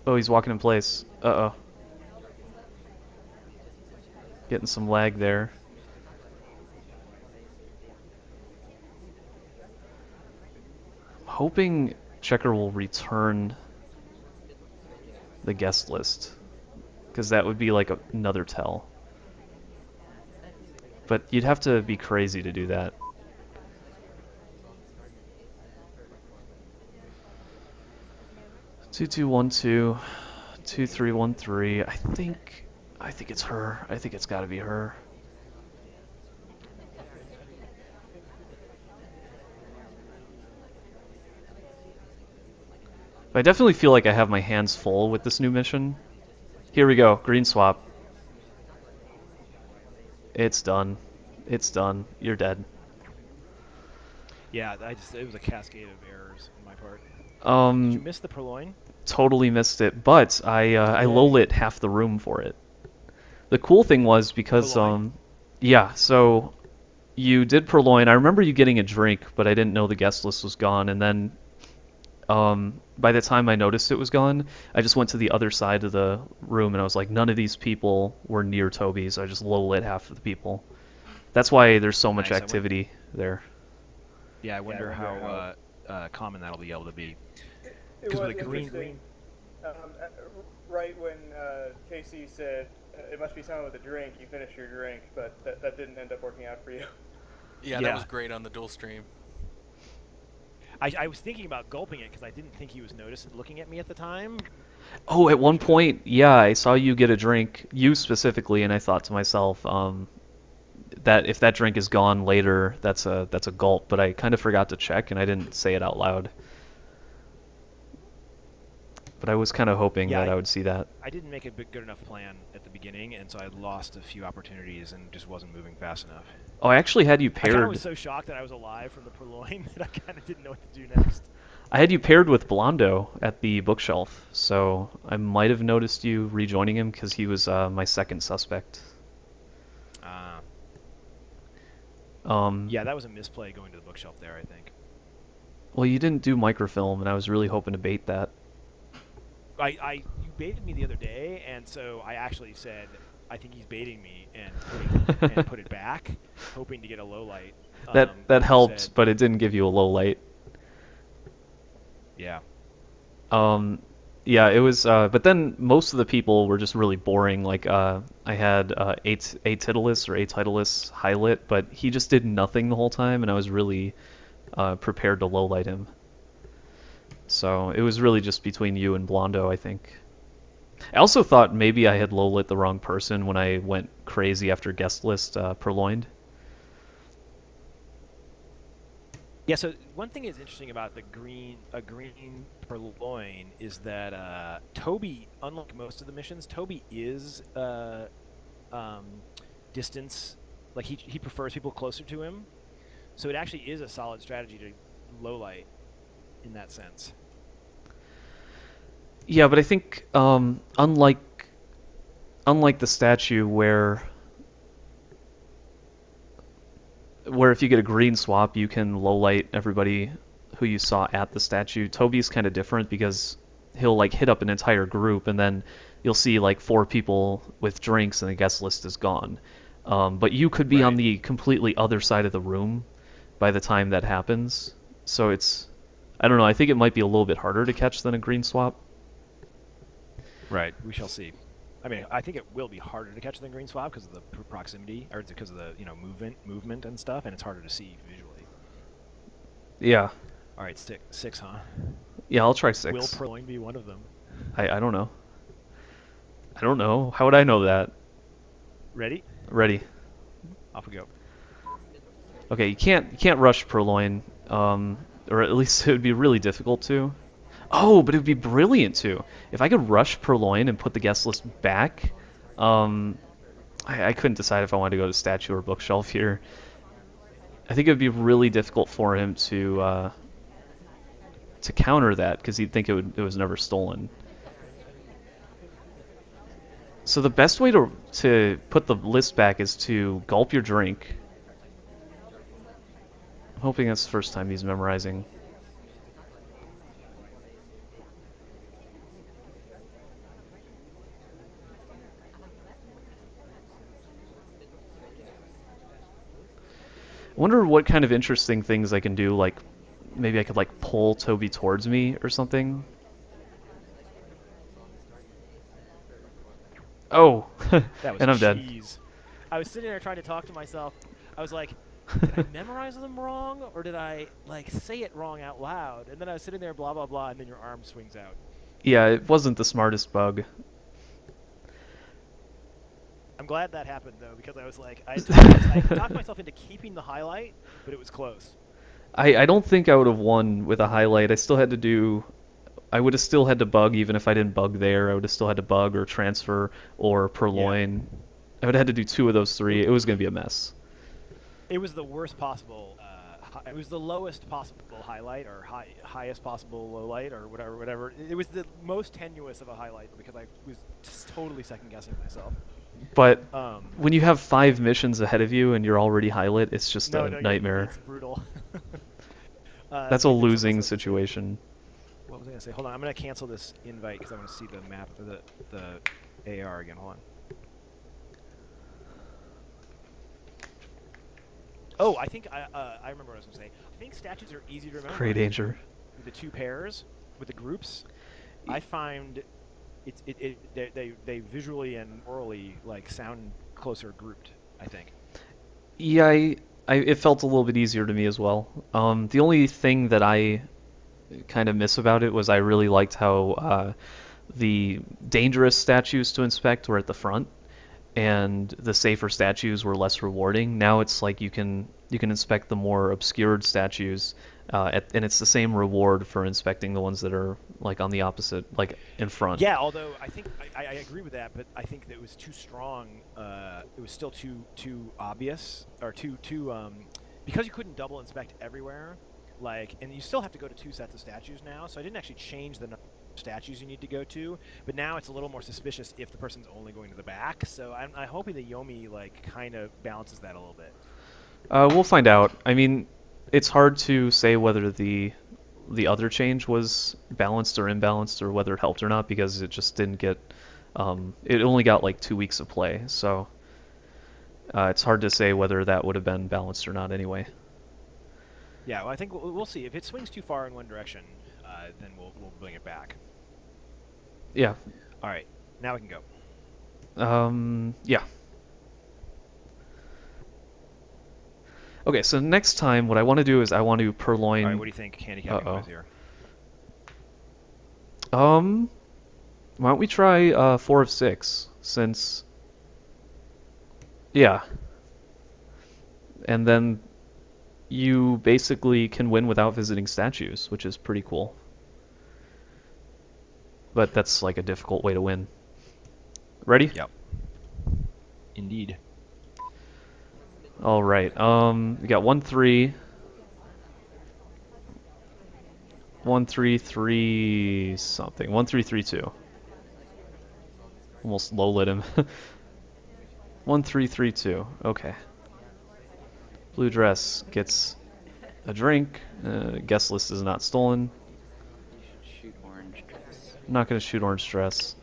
Oh, he's walking in place. Uh-oh. Getting some lag there. I'm hoping Checker will return the guest list, because that would be like another tell. But you'd have to be crazy to do that. Two two one two, 2313. I think it's her. I think it's got to be her. But I definitely feel like I have my hands full with this new mission. Here we go, green swap. It's done. It's done. You're dead. Yeah, it was a cascade of errors on my part. Did you Um, miss the Purloin? totally missed it, but I low Yay. lit half the room for it. The cool thing was because Purloin? yeah, so you did Purloin. I remember you getting a drink, but I didn't know the guest list was gone. And then by the time I noticed it was gone, I just went to the other side of the room and I was like, none of these people were near Toby, so I just low lit half of the people. That's why there's so much Nice. activity there. Yeah, I wonder how common that'll be able to be. It Because was with a interesting. Right when Casey said it must be someone with a drink, you finished your drink, but that didn't end up working out for you. Yeah, that was great on the dual stream. I was thinking about gulping it because I didn't think he was looking at me at the time. Oh, at one point, yeah, I saw you get a drink, you specifically, and I thought to myself, that if that drink is gone later, that's a gulp. But I kind of forgot to check, and I didn't say it out loud. But I was kind of hoping that I would see that. I didn't make a good enough plan at the beginning, and so I lost a few opportunities and just wasn't moving fast enough. Oh, I actually had you I kind paired. of was so shocked that I was alive from the Purloin that I kind of didn't know what to do next. I had you paired with Blondo at the bookshelf, so I might have noticed you rejoining him because he was my second suspect. Yeah, that was a misplay going to the bookshelf there, I think. Well, you didn't do microfilm, and I was really hoping to bait that. You baited me the other day, and so I actually said, I think he's baiting me, and put it back, hoping to get a low light. That helped, but it didn't give you a low light. Yeah. Yeah, it was. But then most of the people were just really boring. Like I had Atitulus or Atitulus high lit, but he just did nothing the whole time, and I was really prepared to low light him. So it was really just between you and Blondo, I think. I also thought maybe I had low lit the wrong person when I went crazy after guest list Purloined. Yeah, so one thing is interesting about the green Purloin is that Toby, unlike most of the missions, Toby is distance, like he prefers people closer to him, so it actually is a solid strategy to low light in that sense. Yeah, but I think unlike the statue where if you get a green swap, you can low light everybody who you saw at the statue. Toby's kind of different because he'll like hit up an entire group, and then you'll see like 4 people with drinks, and the guest list is gone. But you could be on the completely other side of the room by the time that happens. So I don't know. I think it might be a little bit harder to catch than a green swap. Right. We shall see. I mean, I think it will be harder to catch than green swap because of the proximity, or because of the movement and stuff, and it's harder to see visually. Yeah. All right, six, huh? Yeah, I'll try 6. Will Purloin be one of them? I don't know. I don't know. How would I know that? Ready? Ready. Off we go. Okay, you can't rush Purloin, or at least it would be really difficult to. Oh, but it would be brilliant too. If I could rush Purloin and put the guest list back, I couldn't decide if I wanted to go to statue or bookshelf here. I think it would be really difficult for him to counter that because he'd think it was never stolen. So the best way to put the list back is to gulp your drink. I'm hoping that's the first time he's memorizing. I wonder what kind of interesting things I can do, like maybe I could like pull Toby towards me or something. Oh, That was and I'm dead. cheese. I was sitting there trying to talk to myself. I was like, did I memorize them wrong, or did I like say it wrong out loud? And then I was sitting there, blah blah blah, and then your arm swings out. Yeah, it wasn't the smartest bug. I'm glad that happened though, because I was like, I talked myself into keeping the highlight, but it was close. I don't think I would have won with a highlight. I would have still had to bug even if I didn't bug there. I would have still had to bug or transfer or Purloin. I would have had to do 2 of those 3. It was going to be a mess. It was the worst possible. It was the lowest possible highlight, or highest possible low light, or whatever. It was the most tenuous of a highlight because I was just totally second guessing myself. But Um, when you have 5 missions ahead of you and you're already highlit, it's just a nightmare. It's brutal. That's a losing situation. What was I gonna say? Hold on, I'm gonna cancel this invite because I want to see the map of the AR again. Hold on. Oh, I think I remember what I was gonna say. I think statues are easy to remember. Prey danger. With the 2 pairs, with the groups, I find they visually and orally like sound closer grouped. I think. Yeah, it felt a little bit easier to me as well. The only thing that I kind of miss about it was I really liked how the dangerous statues to inspect were at the front, and the safer statues were less rewarding. Now it's like you can inspect the more obscured statues, and it's the same reward for inspecting the ones that are like on the opposite, like in front. Yeah, although I think I agree with that, but I think that it was too strong. It was still too obvious, or too because you couldn't double inspect everywhere. Like, and you still have to go to 2 sets of statues now. So I didn't actually change the number of statues you need to go to, but now it's a little more suspicious if the person's only going to the back. So I'm hoping the Yomi like kind of balances that a little bit. We'll find out. I mean, it's hard to say whether the other change was balanced or imbalanced, or whether it helped or not, because it just didn't get. It only got like 2 weeks of play, so it's hard to say whether that would have been balanced or not anyway. Yeah, well, I think we'll see. If it swings too far in one direction, then we'll bring it back. Yeah. All right, now we can go. Yeah. Okay, so next time what I want to do is I want to purloin. All right, what do you think handicapping wise here? Why don't we try 4 of 6, since. Yeah. And then you basically can win without visiting statues, which is pretty cool. But that's like a difficult way to win. Ready? Yep. Indeed. All right. We got 1 3. 1 3 3 something. 1 3 3 2. Almost low lit him. 1 3 3 2. Okay. Blue dress gets a drink. Guest list is not stolen. Shoot orange dress. I'm not going to shoot orange dress.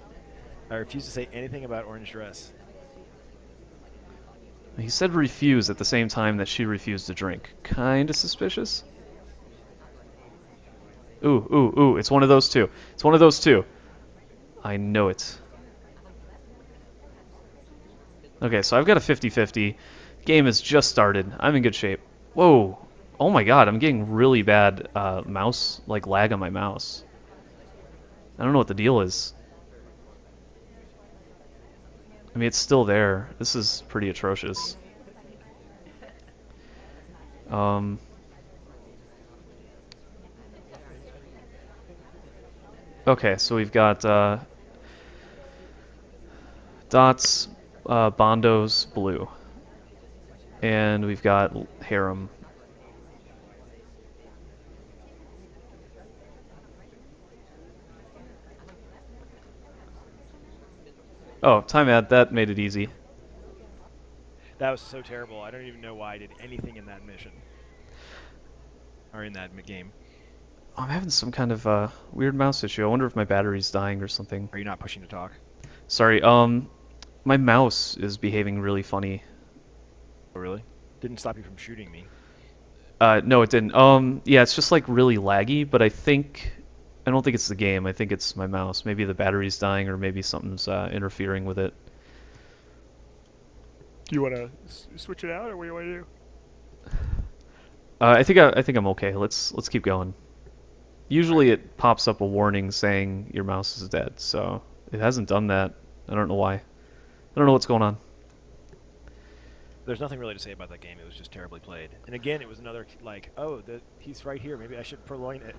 I refuse to say anything about orange dress. He said refuse at the same time that she refused to drink. Kinda suspicious. Ooh, ooh, ooh, it's one of those two. It's one of those two. I know it. Okay, so I've got a 50-50. Game has just started. I'm in good shape. Whoa. Oh my god, I'm getting really bad mouse, like lag on my mouse. I don't know what the deal is. I mean, it's still there. This is pretty atrocious. Okay, so we've got dots, bondos, blue. And we've got harem. Oh, time ad. That made it easy. That was so terrible. I don't even know why I did anything in that mission. Or in that game. Oh, I'm having some kind of weird mouse issue. I wonder if my battery's dying or something. Are you not pushing to talk? Sorry, my mouse is behaving really funny. Oh, really? Didn't stop you from shooting me. No, it didn't. Yeah, it's just like really laggy, but I don't think it's the game. I think it's my mouse. Maybe the battery's dying, or maybe something's interfering with it. Do you want to switch it out, or what do you want to do? I think I'm okay. Let's keep going. Usually it pops up a warning saying your mouse is dead, so it hasn't done that. I don't know why. I don't know what's going on. There's nothing really to say about that game. It was just terribly played. And again, it was another like, oh, he's right here. Maybe I should purloin it.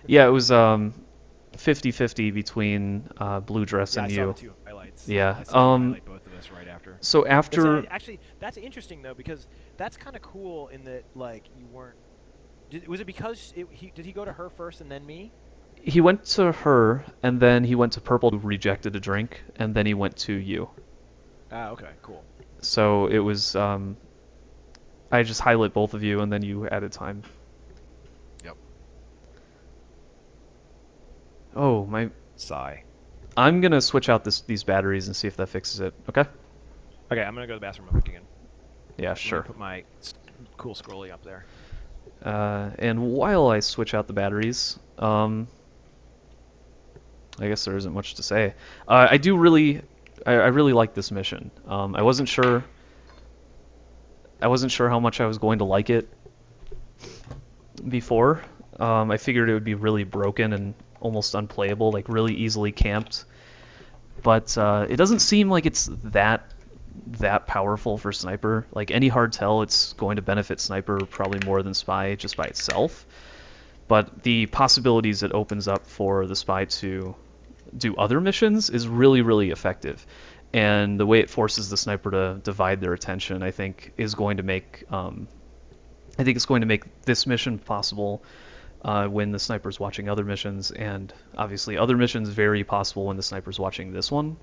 Yeah, it was 50-50 between blue dress Yeah, and I you. saw the 2 highlights. Yeah. I saw you highlight both of this right after. So after Actually, that's interesting though, because that's kind of cool in that like you weren't. Was it because did he go to her first and then me? he went to her, and then he went to Purple, who rejected a drink, and then he went to you. Ah, okay, cool. So it was I just highlight both of you, and then you added time. Yep. Oh my! Sigh. I'm gonna switch out these batteries and see if that fixes it. Okay? Okay, I'm gonna go to the bathroom real quick again. Yeah, I'm gonna sure. put my cool scrolly up there. And while I switch out the batteries, I guess there isn't much to say. I really like this mission. I wasn't sure how much I was going to like it before. I figured it would be really broken and almost unplayable, like really easily camped. But it doesn't seem like it's that powerful for Sniper. Like any hard tell, it's going to benefit Sniper probably more than Spy just by itself. But the possibilities it opens up for the Spy to do other missions is really, really effective. And the way it forces the Sniper to divide their attention, I think, is going to make it's going to make this mission possible when the Sniper's watching other missions, and obviously other missions very possible when the Sniper's watching this one.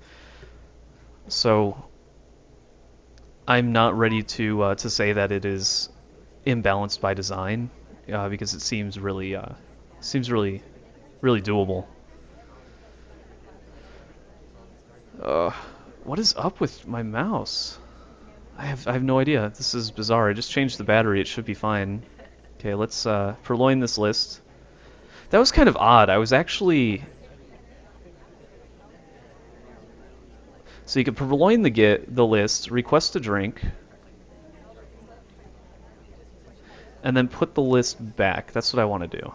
So I'm not ready to say that it is imbalanced by design, because it seems really really doable. What is up with my mouse? I have no idea. This is bizarre. I just changed the battery. It should be fine. Okay, let's purloin this list. That was kind of odd. I was actually... So you can purloin the list, request a drink, and then put the list back. That's what I want to do.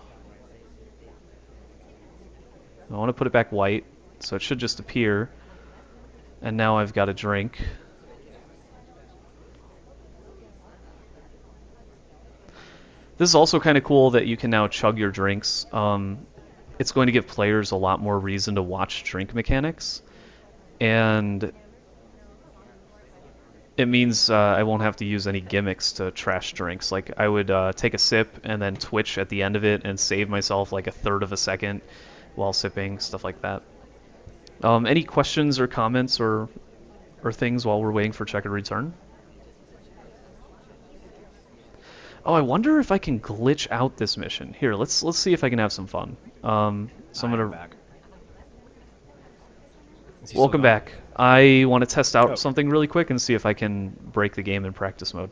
I want to put it back white, so it should just appear. And now I've got a drink. This is also kind of cool that you can now chug your drinks. It's going to give players a lot more reason to watch drink mechanics. And it means I won't have to use any gimmicks to trash drinks. Like, I would take a sip and then twitch at the end of it and save myself like a third of a second while sipping, stuff like that. Any questions or comments or things while we're waiting for Checkered Return? Oh, I wonder if I can glitch out this mission. Here, let's see if I can have some fun. So I'm gonna... Welcome back. I want to test out something really quick and see if I can break the game in practice mode.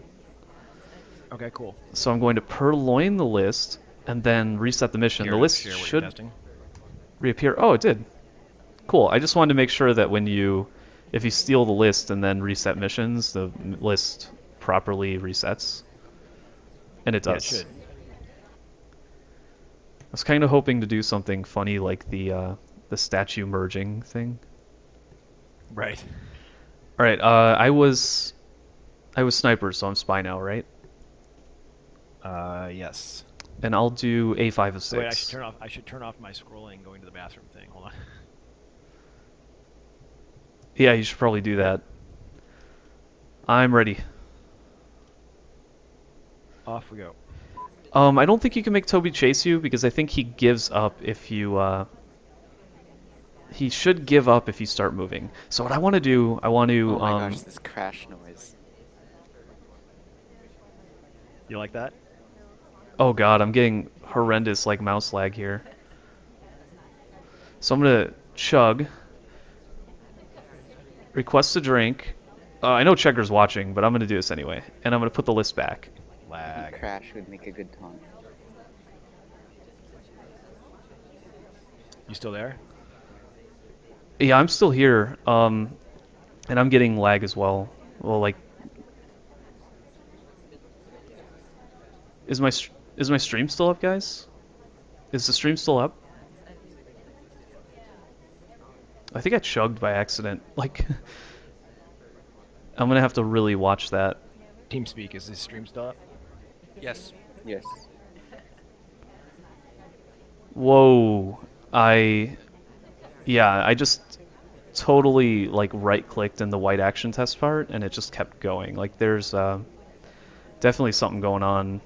Okay, cool. So I'm going to purloin the list and then reset the mission. The list should reappear. Oh, it did. Cool. I just wanted to make sure that if you steal the list and then reset missions, the list properly resets. And it does. Yeah, it should. I was kind of hoping to do something funny like the statue merging thing. Right. All right. I was Sniper, so I'm Spy now, right? Yes. And I'll do A5 of 6. Wait, I should turn off my scrolling going to the bathroom thing. Hold on. Yeah, you should probably do that. I'm ready. Off we go. I don't think you can make Toby chase you because I think he gives up if you. He should give up if you start moving. So what I want to do, I want to. Oh my gosh, this crash noise. You like that? Oh god, I'm getting horrendous like mouse lag here. So I'm gonna chug. Request a drink. I know Checker's watching, but I'm gonna do this anyway, and I'm gonna put the list back. Lag. Crash would make a good taunt. You still there? Yeah, I'm still here, and I'm getting lag as well. Well, like, is my stream still up, guys? Is the stream still up? I think I chugged by accident. Like, I'm gonna have to really watch that. TeamSpeak, is this stream still up? Yes. Yes. Whoa, I just totally like right-clicked in the white action test part, and it just kept going. Like there's definitely something going on.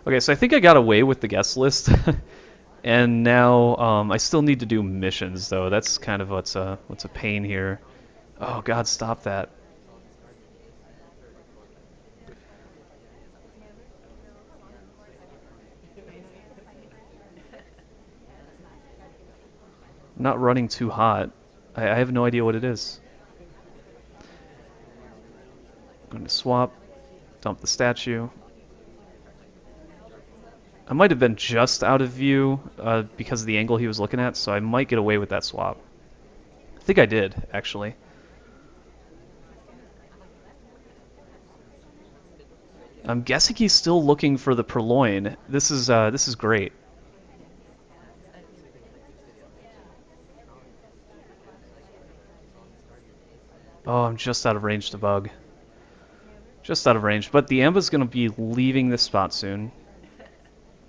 Okay, so I think I got away with the guest list, and now I still need to do missions though. That's kind of what's a pain here. Oh God, stop that! I'm not running too hot. I have no idea what it is. I'm going to swap, dump the statue. I might have been just out of view because of the angle he was looking at, so I might get away with that swap. I think I did, actually. I'm guessing he's still looking for the Purloin. This is great. Oh, I'm just out of range to bug. Just out of range, but the Amba's gonna be leaving this spot soon.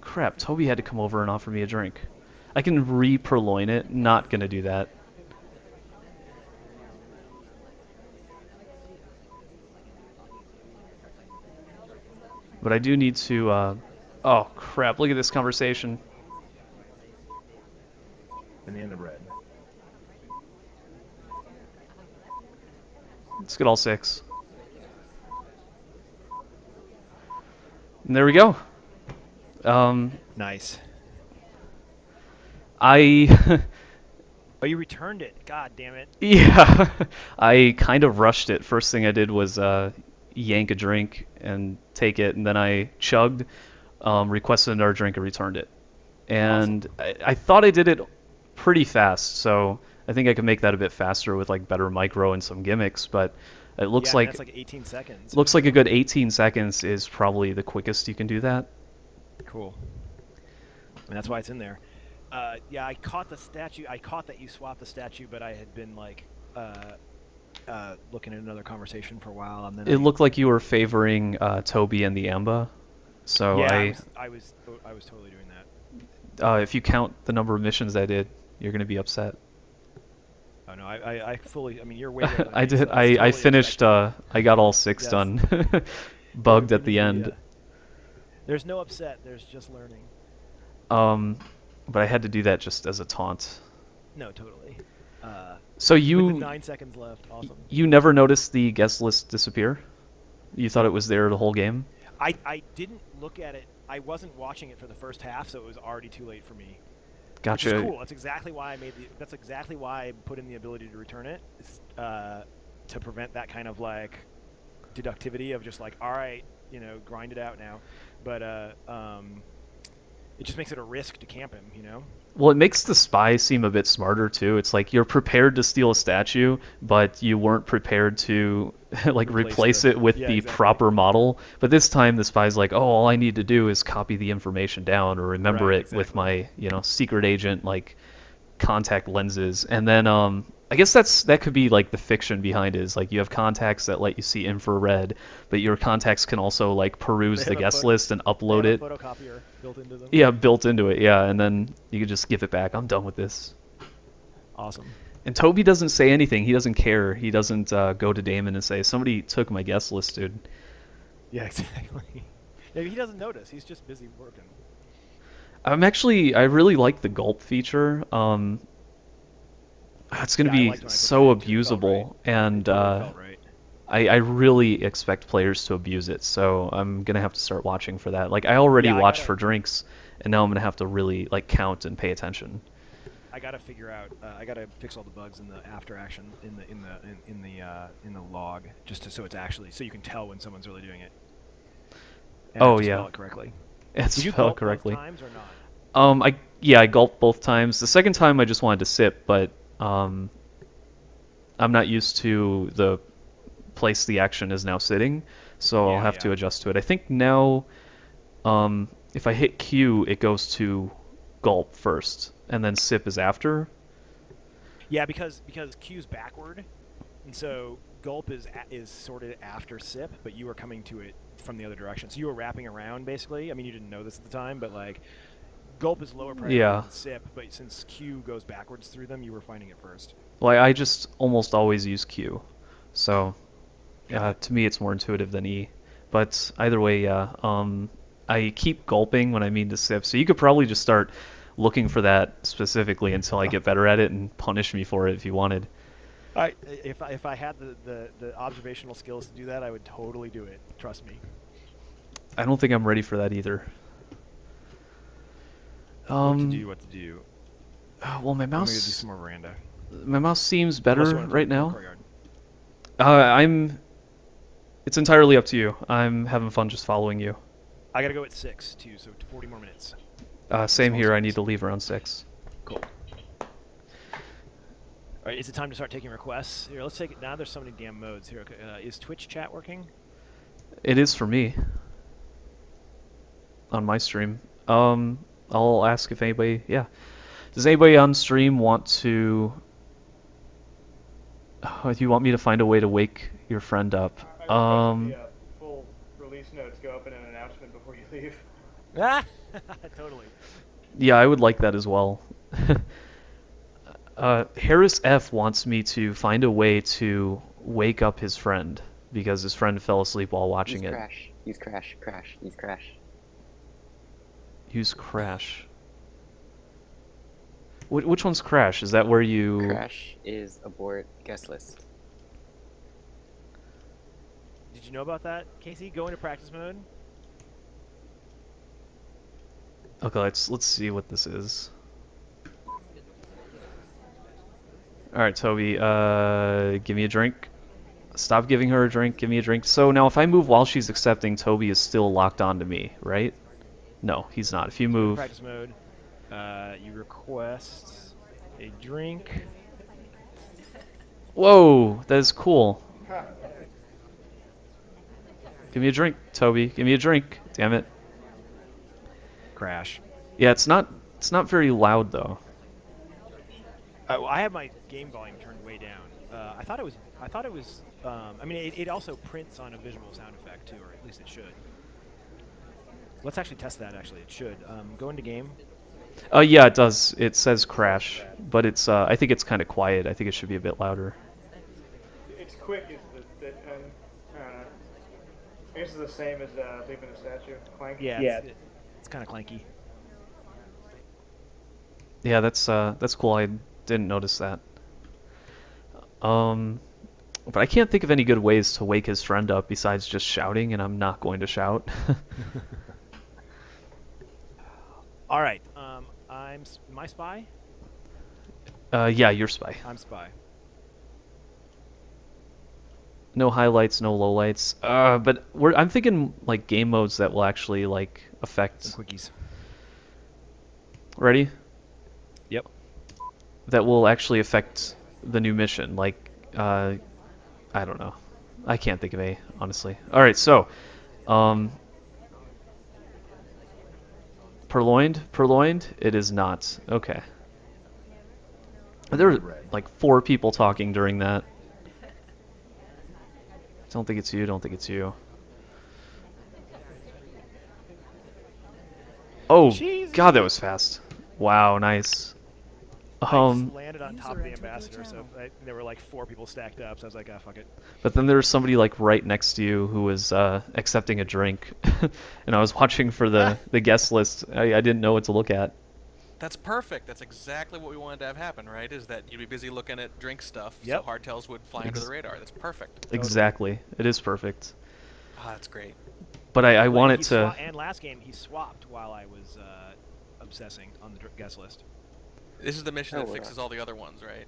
Crap, Toby had to come over and offer me a drink. I can re-Purloin it, not gonna do that. But I do need to, oh crap, look at this conversation. Banana bread. Let's get all 6. And there we go. Nice. I Oh, you returned it. God damn it. yeah, I kind of rushed it. First thing I did was yank a drink and take it, and then I chugged, requested another drink, and returned it. And awesome. I thought I did it pretty fast, so I think I could make that a bit faster with like better micro and some gimmicks. But it looks like that's like 18 seconds. Looks like a good 18 seconds is probably the quickest you can do that. Cool. And that's why it's in there. Yeah, I caught the statue. I caught that you swapped the statue, but I had been like looking at another conversation for a while, and then it looked like you were favoring Toby and the Amba. So yeah, I was totally doing that. If you count the number of missions I did, you're gonna be upset. Oh no, I fully. I mean, you're way better than I me, did. So I totally finished. I got all 6 done. Bugged at the end. There's no upset. There's just learning. But I had to do that just as a taunt. No, totally. So you with the 9 seconds left. Awesome. You never noticed the guest list disappear? You thought it was there the whole game? I didn't look at it. I wasn't watching it for the first half, so it was already too late for me. Gotcha. Which is cool. That's exactly why That's exactly why I put in the ability to return it, to prevent that kind of like deductivity of just like, all right, grind it out now. But it just makes it a risk to camp him, Well, it makes the spy seem a bit smarter too. It's like you're prepared to steal a statue, but you weren't prepared to like replace it with the proper model. But this time the spy's like, oh, all I need to do is copy the information down or remember it with my, secret agent like contact lenses. And then I guess that could be like the fiction behind it, is like you have contacts that let you see infrared, but your contacts can also like peruse the guest list and upload it. Photocopier built into them. Yeah, built into it. Yeah, and then you can just give it back. I'm done with this. Awesome. And Toby doesn't say anything. He doesn't care. He doesn't go to Damon and say, somebody took my guest list, dude. Yeah, exactly. Maybe he doesn't notice. He's just busy working. I really like the gulp feature. It's going to be so abusable, and I really expect players to abuse it, so I'm going to have to start watching for that. Like, I already watched for drinks, and now I'm going to have to really like count and pay attention. I gotta figure out. I gotta fix all the bugs in the after action in the log, just so it's actually so you can tell when someone's really doing it. And spell it correctly. It's Did you spelled gulp correctly. both times or not? I gulped both times. The second time I just wanted to sip, but I'm not used to the place the action is now sitting, so I'll have to adjust to it. I think now, if I hit Q, it goes to gulp first, and then sip is after. Yeah, because Q's backward, and so Gulp is sorted after Sip, but you were coming to it from the other direction. So you were wrapping around, basically. I mean, you didn't know this at the time, but like Gulp is lower priority Yeah. than Sip, but since Q goes backwards through them, you were finding it first. Well, I just almost always use Q, so Got it. to me it's more intuitive than E. But either way, yeah. I keep gulping when I mean to sip, so you could probably just start looking for that specifically until I get better at it and punish me for it if you wanted. If I had the observational skills to do that, I would totally do it. Trust me. I don't think I'm ready for that either. What to do? Well, my I'm gonna do mouse some more veranda. seems Unless better you wanna right play now. courtyard. It's entirely up to you. I'm having fun just following you. I gotta go at 6 too, so 40 more minutes. Same here. I need Nice. to leave around 6. Cool. All right, is it time to start taking requests? Here, let's take it. Now there's so many damn modes here. Okay, is Twitch chat working? It is for me on my stream. I'll ask if anybody. Yeah. Does anybody on stream want to? Do you want me to find a way to wake your friend up? I requested the full release notes go up in an announcement before you leave. Ah, totally. Yeah, I would like that as well. Harris F wants me to find a way to wake up his friend because his friend fell asleep while watching it. Use crash. Use crash. Use crash. Which one's crash? Is that where you... Crash is abort guest list. Did you know about that, Casey? Go into practice mode. Okay, let's see what this is. All right, Toby, give me a drink. Stop giving her a drink. Give me a drink. So now if I move while she's accepting, Toby is still locked onto me, right? No, he's not. If you move... Practice mode. You request a drink. Whoa, that is cool. Give me a drink, Toby. Give me a drink. Damn it. Crash. Yeah, it's not very loud though. I have my game volume turned way down. I thought it was. I mean, it also prints on a visual sound effect too, or at least it should. Let's actually test that. Actually, it should. Go into game. Yeah, it does. It says crash, but it's. I think it's kind of quiet. I think it should be a bit louder. It's quick, is the I don't know. I guess it's the same as leaving a statue. Clank. Yeah. It's kind of clanky. Yeah, that's cool. I didn't notice that. But I can't think of any good ways to wake his friend up besides just shouting, and I'm not going to shout. All right. I'm my spy. Yeah, you're spy. I'm spy. No highlights, no lowlights. But I'm thinking like game modes that will actually like affect. Some quickies. Ready? Yep. That will actually affect the new mission. Like, I don't know. I can't think of any, honestly. All right, so, Purloined? It is not. Okay. There were like 4 people talking during that. Don't think it's you. Don't think it's you. Oh, Jeez. God, that was fast. Wow, nice. I just landed on top of the ambassador, so there were like 4 people stacked up. So I was like, ah, fuck it. But then there was somebody like right next to you who was accepting a drink, and I was watching for the guest list. I didn't know what to look at. That's perfect. That's exactly what we wanted to have happen, right? Is that you'd be busy looking at drink stuff, Yep. so hardtails would fly under the radar. That's perfect. Exactly, it is perfect. Ah, that's great. But I Well, wanted to. And last game he swapped while I was obsessing on the guest list. This is the mission Oh, that wow. fixes all the other ones, right?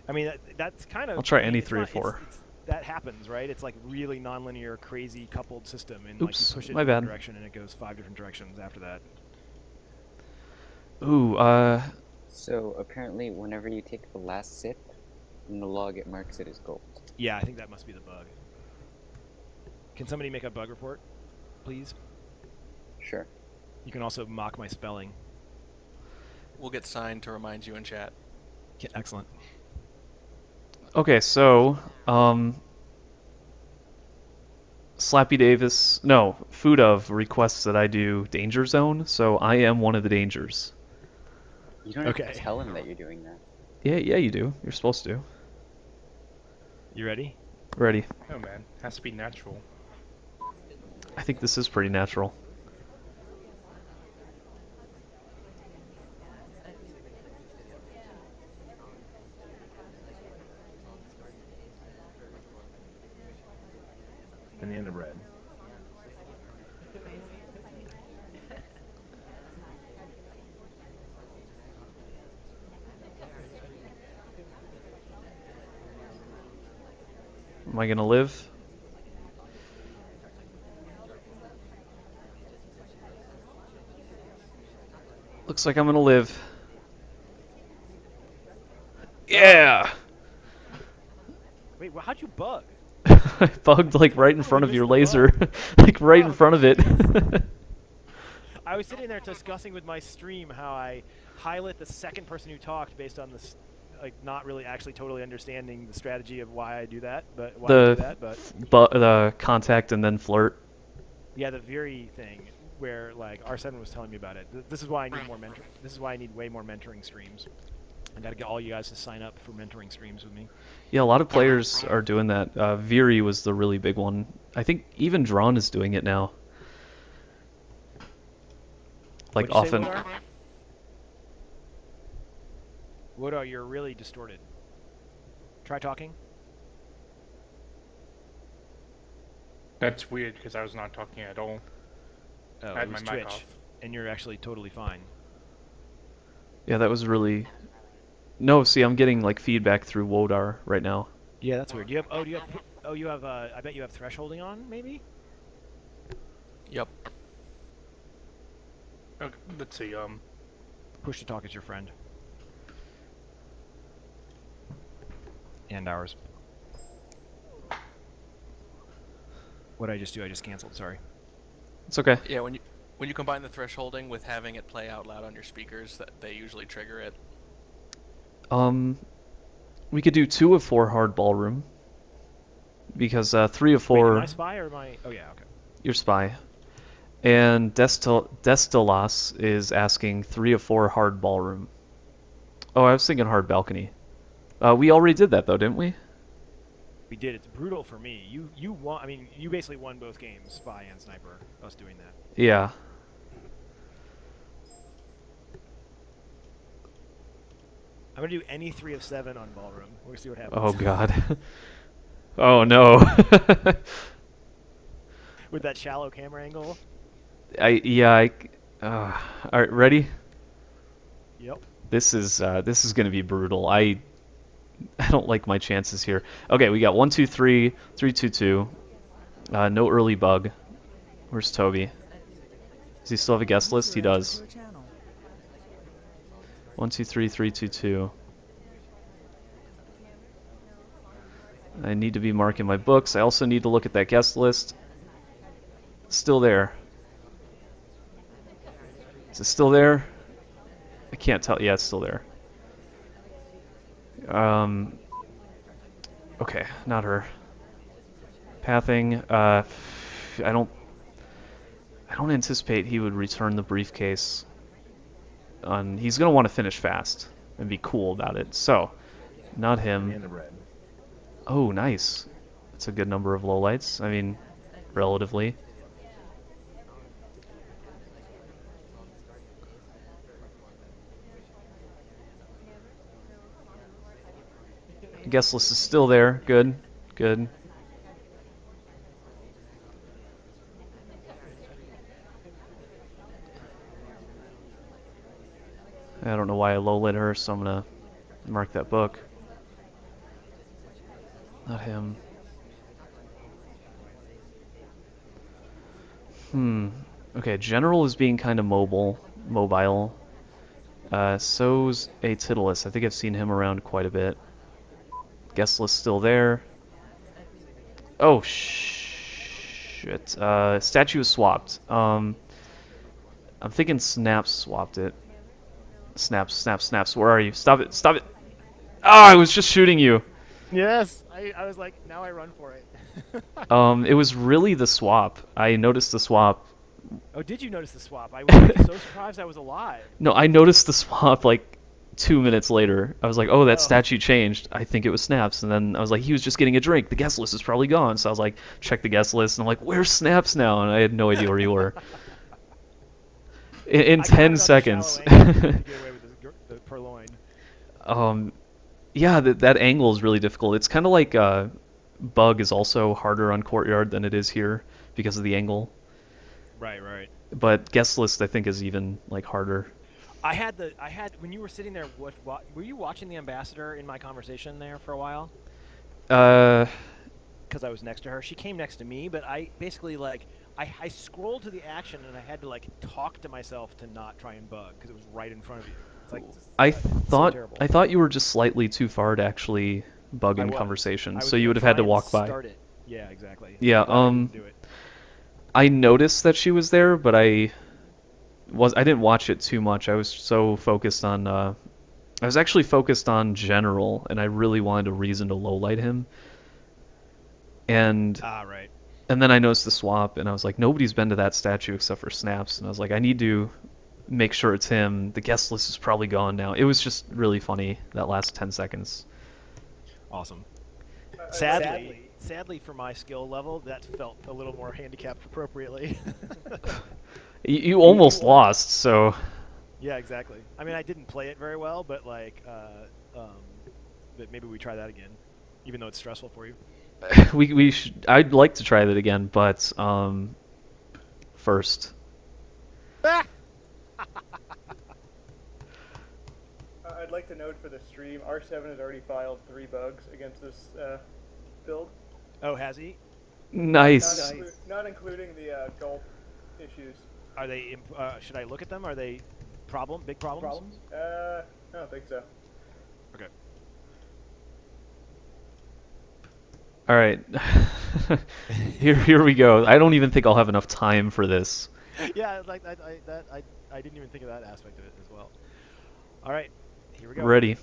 I mean, that's kind of. I'll try I mean, any it's 3 or not- 4. that happens, right? It's like really nonlinear, crazy coupled system, and like Oops, you push it my in bad. one direction and it goes 5 different directions after that. Ooh, So apparently, whenever you take the last sip, in the log it marks it as gold. Yeah, I think that must be the bug. Can somebody make a bug report, please? Sure. You can also mock my spelling. We'll get signed to remind you in chat. Excellent. okay, so Slappy Davis, no, Food of requests that I do Danger Zone, so I am one of the dangers. You don't have Okay. to tell him that you're doing that. Yeah, you do. You're supposed to. You ready? Ready. Oh man, has to be natural. I think this is pretty natural. Banana bread. Am I gonna live? Looks like I'm gonna live. Yeah! Wait, how'd you bug? I bugged like right in front of your laser. Like right in front of it. I was sitting there discussing with my stream how I highlight the second person who talked based on this, like not really actually totally understanding the strategy of why I do that, but why I do that, but the contact and then flirt. yeah, the Viri thing where like R7 was telling me about it. This is why I need more mentor. This is why I need way more mentoring streams. I gotta get all you guys to sign up for mentoring streams with me. Yeah, a lot of players are doing that. Viri was the really big one. I think even Drawn is doing it now. Like What'd you say, often. Wodar? Wodar, you're really distorted. Try talking. That's weird because I was not talking at all. Oh, I had it was my mic Twitch, off. and you're actually totally fine. Yeah, that was really. No, see, I'm getting like feedback through Wodar right now. Yeah, that's weird. You have I bet you have thresholding on, maybe? Yep. Okay, let's see. Push to talk is your friend. And ours. What did I just do? I just canceled, sorry. It's okay. Yeah, when you combine the thresholding with having it play out loud on your speakers, that they usually trigger it. We could do 2 of 4 hard ballroom. Because 3 of 4. Wait, am I spy or am I... Oh, yeah, okay. Your spy. And Destilas is asking 3 of 4 hard ballroom. Oh, I was thinking hard balcony. We already did that though, didn't we? We did. It's brutal for me. You won. I mean, you basically won both games, spy and sniper. Us doing that. Yeah. I'm gonna do any 3 of 7 on ballroom. We'll see what happens. Oh god. Oh no. With that shallow camera angle. All right, ready? Yep. This is gonna be brutal. I don't like my chances here. Okay, we got 1, 2, 3, 3, 2, 2. No early bug. Where's Toby? Does he still have a guest list? He does. 1, 2, 3, 3, 2, 2. I need to be marking my books. I also need to look at that guest list. Still there. Is it still there? I can't tell. Yeah, it's still there. Okay, not her. Pathing. I don't anticipate he would return the briefcase. He's gonna want to finish fast and be cool about it. So, not him. Banana bread. Oh, nice. That's a good number of lowlights. I mean, relatively. Guest list is still there. Good. Good. I don't know why I low-lit her, so I'm gonna mark that book. Not him. Okay, General is being kind of mobile. So's Atidalus. I think I've seen him around quite a bit. Guest list still there. Oh, shit. Statue is swapped. I'm thinking Snaps swapped it. Snaps. Where are you? Stop it. Ah, I was just shooting you. Yes, I I was like, now I run for it. It was really the swap. I noticed the swap. Oh, did you notice the swap? I was like, so surprised I was alive. No, I noticed the swap like 2 minutes later. I was like, oh, that Oh. statue changed. I think it was Snaps. And then I was like, he was just getting a drink. The guest list is probably gone. So I was like, check the guest list. And I'm like, where's Snaps now? And I had no idea where you were. In I 10 counted on the seconds. shallow angle to get away with the Purloin. Yeah, that angle is really difficult. It's kind of like Bug is also harder on Courtyard than it is here because of the angle. Right. But guest list I think is even like harder. I had when you were sitting there. Were you watching the ambassador in my conversation there for a while? Because I was next to her. She came next to me, but I basically like I scrolled to the action and I had to like talk to myself to not try and bug because it was right in front of you. It's like I thought you were just slightly too far to actually bug in conversation, so you would have had to walk by. Start it. Yeah, exactly. Yeah, Do it. I noticed that she was there, but I didn't watch it too much. I was so focused on I was actually focused on General, and I really wanted a reason to lowlight him. And right. And then I noticed the swap, and I was like, nobody's been to that statue except for Snaps. And I was like, I need to make sure it's him. The guest list is probably gone now. It was just really funny, that last 10 seconds. Awesome. Sadly, for my skill level, that felt a little more handicapped appropriately. You almost lost, so... Yeah, exactly. I mean, I didn't play it very well, but like, but maybe we try that again, even though it's stressful for you. we should. I'd like to try that again, but first. I'd like to note for the stream, R7 has already filed 3 bugs against this build. Oh, has he? Nice. Not including the gulp issues. Are they? Should I look at them? Are they big problems? I don't think so. Okay. All right. Here we go. I don't even think I'll have enough time for this. Yeah, like I didn't even think of that aspect of it as well. All right, here we go. Ready.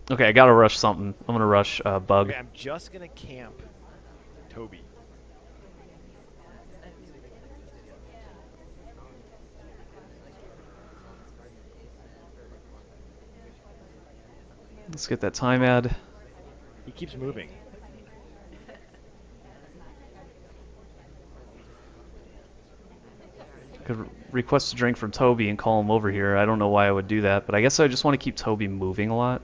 Okay, I gotta rush something. I'm gonna rush Bug. Okay, I'm just gonna camp Toby. Let's get that time ad. He keeps moving. Could request a drink from Toby and call him over here. I don't know why I would do that, but I guess I just want to keep Toby moving a lot.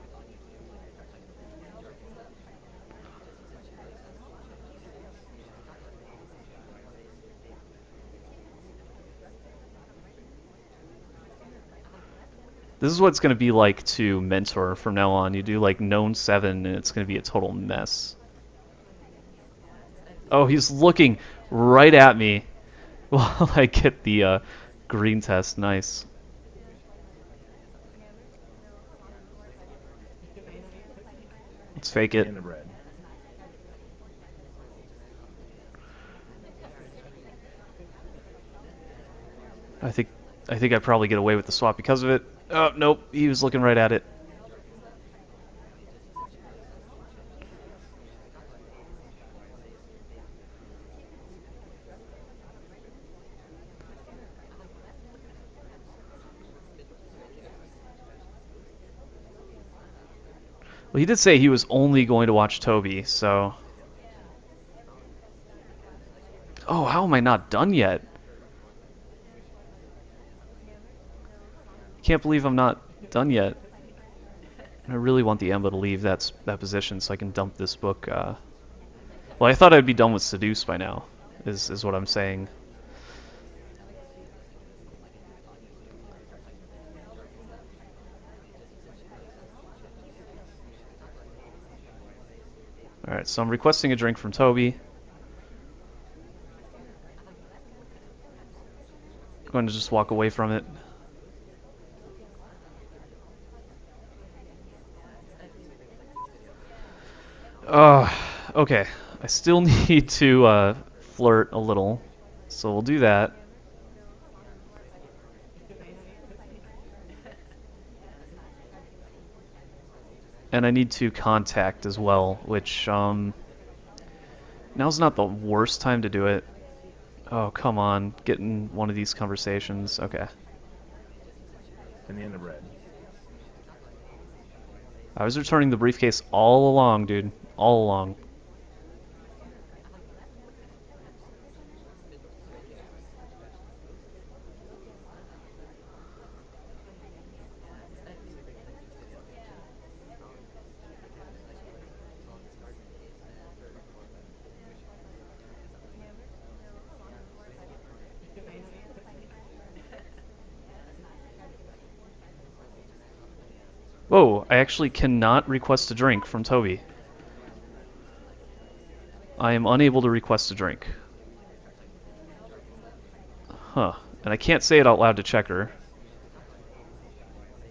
This is what it's going to be like to mentor from now on. You do like known 7 and it's going to be a total mess. Oh, he's looking right at me while I get the green test. Nice. Let's fake it. I think I probably get away with the swap because of it. Oh, nope, he was looking right at it. Well, he did say he was only going to watch Toby, so... Oh, how am I not done yet? Can't believe I'm not done yet. I really want the Emba to leave that position so I can dump this book. Well, I thought I'd be done with Seduce by now, is what I'm saying. Alright, so I'm requesting a drink from Toby. I'm going to just walk away from it. Okay. I still need to flirt a little, so we'll do that. and I need to contact as well, which now's not the worst time to do it. Oh, come on, get in one of these conversations. Okay. In the end of red. I was returning the briefcase all along, dude. All along. Whoa, I actually cannot request a drink from Toby. I am unable to request a drink. Huh. And I can't say it out loud to Checker,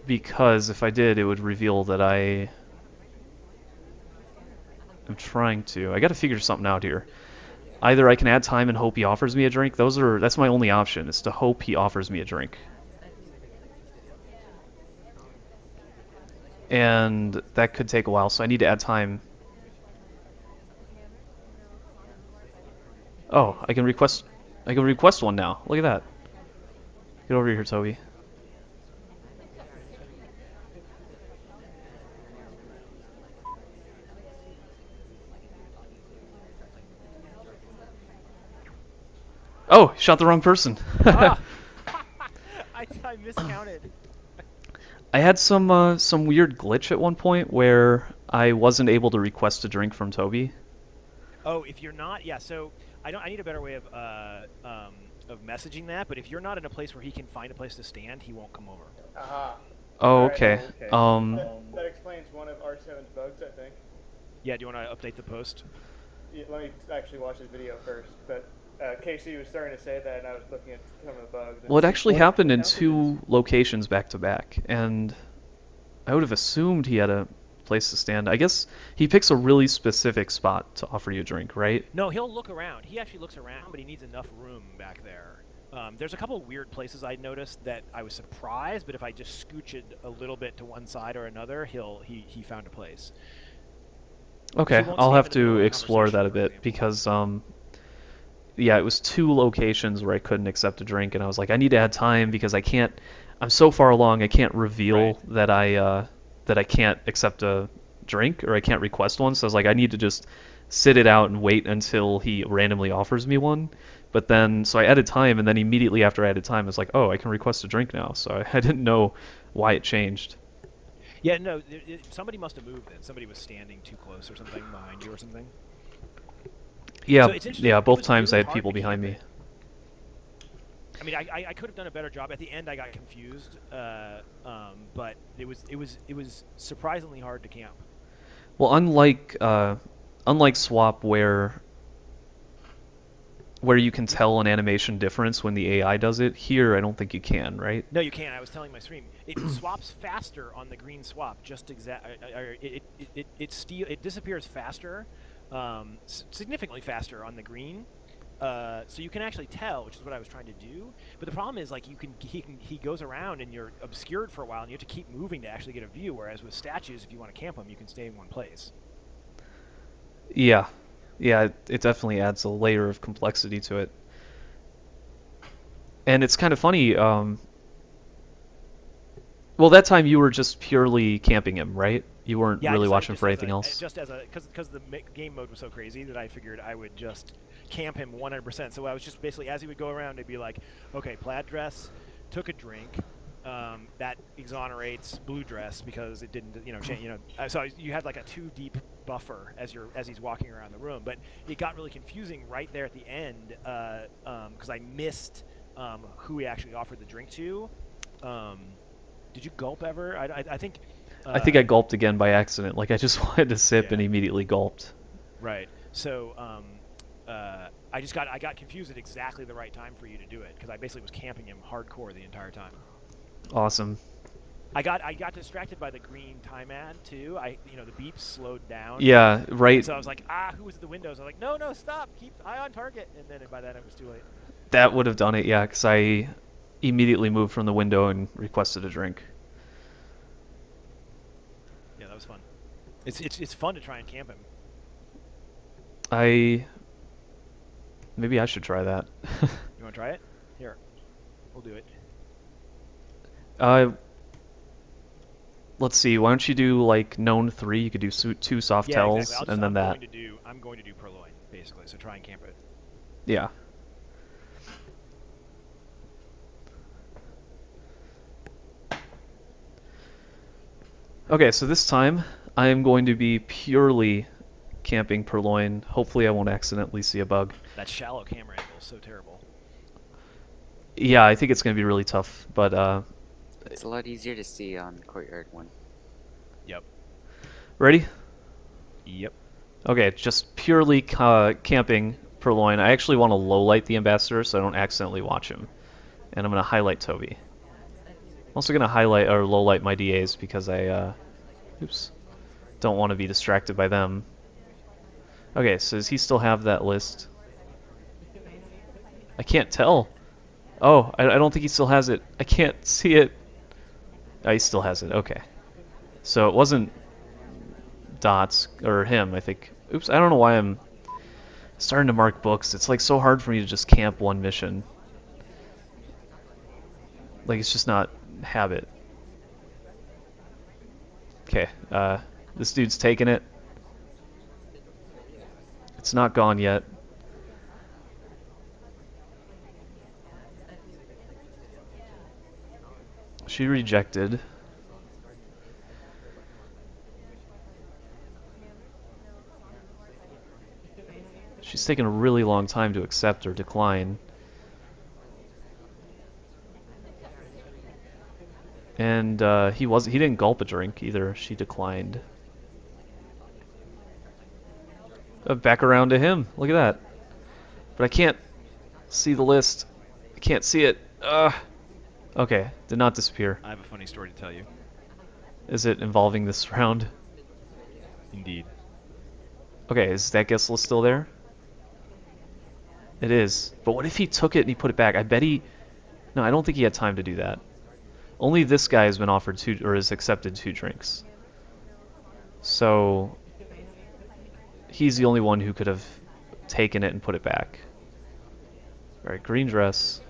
because if I did, it would reveal that I am trying to. I gotta figure something out here. Either I can add time and hope he offers me a drink. That's my only option, is to hope he offers me a drink. And that could take a while, so I need to add time. Oh, I can request one now. Look at that. Get over here, Toby. Oh, shot the wrong person. Ah! I miscounted. I had some weird glitch at one point where I wasn't able to request a drink from Toby. Oh, if you're not, yeah. So I need a better way of messaging that. But if you're not in a place where he can find a place to stand, he won't come over. Aha. Oh, Alright. okay. That explains one of R7's bugs, I think. Yeah. Do you want to update the post? Yeah, let me actually watch this video first. But Casey was starting to say that, and I was looking at some of the bugs. Well, it actually happened in 2 locations back to back, and I would have assumed he had a place to stand. I guess he picks a really specific spot to offer you a drink, right? No, he'll look around. He actually looks around, but he needs enough room back there. There's a couple of weird places I noticed that I was surprised, but if I just scooch it a little bit to one side or another, he found a place. Okay, won't I'll stand have in the middle to of a explore that a conversation, for bit example. because yeah, it was 2 locations where I couldn't accept a drink, and I was like, I need to add time because I can't. I'm so far along, I can't reveal Right. that I can't accept a drink or I can't request one. So I was like, I need to just sit it out and wait until he randomly offers me one. But then, so I added time, and then immediately after I added time, I was like, oh, I can request a drink now. So I didn't know why it changed. Yeah, no, somebody must have moved then. Somebody was standing too close or something behind you or something. Yeah, So it's interesting. yeah, It both was times I really had hard people to behind camp me. it. I mean, I could have done a better job. At the end, I got confused, but it was surprisingly hard to camp. Well, unlike Swap where you can tell an animation difference when the AI does it, here I don't think you can, right? No, you can't. I was telling my stream, it swaps faster on the green swap. Just it disappears faster, significantly faster on the green. So you can actually tell, which is what I was trying to do. But the problem is, like, he goes around and you're obscured for a while, and you have to keep moving to actually get a view. Whereas with statues, if you want to camp them, you can stay in one place. Yeah. Yeah, it definitely adds a layer of complexity to it. And it's kind of funny, well, that time you were just purely camping him, right? You weren't Yeah, I really decided watching for anything else. just as a because the game mode was so crazy that I figured I would just camp him 100%. So I was just basically, as he would go around, I'd be like, okay, plaid dress, took a drink. That exonerates blue dress because it didn't, change. So you had like a 2 deep buffer as he's walking around the room. But it got really confusing right there at the end because I missed who he actually offered the drink to. Did you gulp ever? I think. I think I gulped again by accident. Like I just wanted to sip and Yeah. immediately gulped. Right. So I got confused at exactly the right time for you to do it because I basically was camping him hardcore the entire time. Awesome. I got distracted by the green time ad too. The beeps slowed down. Yeah, right. So I was like, who was at the windows? I was like, no, stop, keep eye on target. And then by then it was too late. That would have done it, yeah, because I immediately moved from the window and requested a drink. Yeah, that was fun. It's fun to try and camp him. Maybe I should try that. You want to try it? Here, we'll do it. Let's see. Why don't you do like known 3? You could do 2 soft Yeah, tells, exactly. and then that. I'm going to do Purloin basically. So try and camp it. Yeah. Okay, so this time I am going to be purely camping Purloin. Hopefully I won't accidentally see a bug. That shallow camera angle is so terrible. Yeah, I think it's going to be really tough, but It's a lot easier to see on Courtyard 1. Yep. ready? Yep. Okay, just purely camping Purloin. I actually want to low light the ambassador so I don't accidentally watch him. And I'm going to highlight Toby. I'm also going to highlight or low light my DAs because I don't want to be distracted by them. Okay, so does he still have that list? I can't tell. Oh, I don't think he still has it. I can't see it. Oh, he still has it. Okay. So it wasn't Dots or him, I think. Oops, I don't know why I'm starting to mark books. It's like so hard for me to just camp one mission. Like it's just not habit. Okay, this dude's taking it. It's not gone yet. She rejected. She's taken a really long time to accept or decline. And he didn't gulp a drink either. She declined. Back around to him. Look at that. But I can't see the list. I can't see it. Okay, did not disappear. I have a funny story to tell you. Is it involving this round? Indeed. Okay, is that guest list still there? It is. But what if he took it and he put it back? I bet he... No, I don't think he had time to do that. Only this guy has been offered 2, or has accepted 2 drinks. So... he's the only one who could have taken it and put it back. Alright, green dress.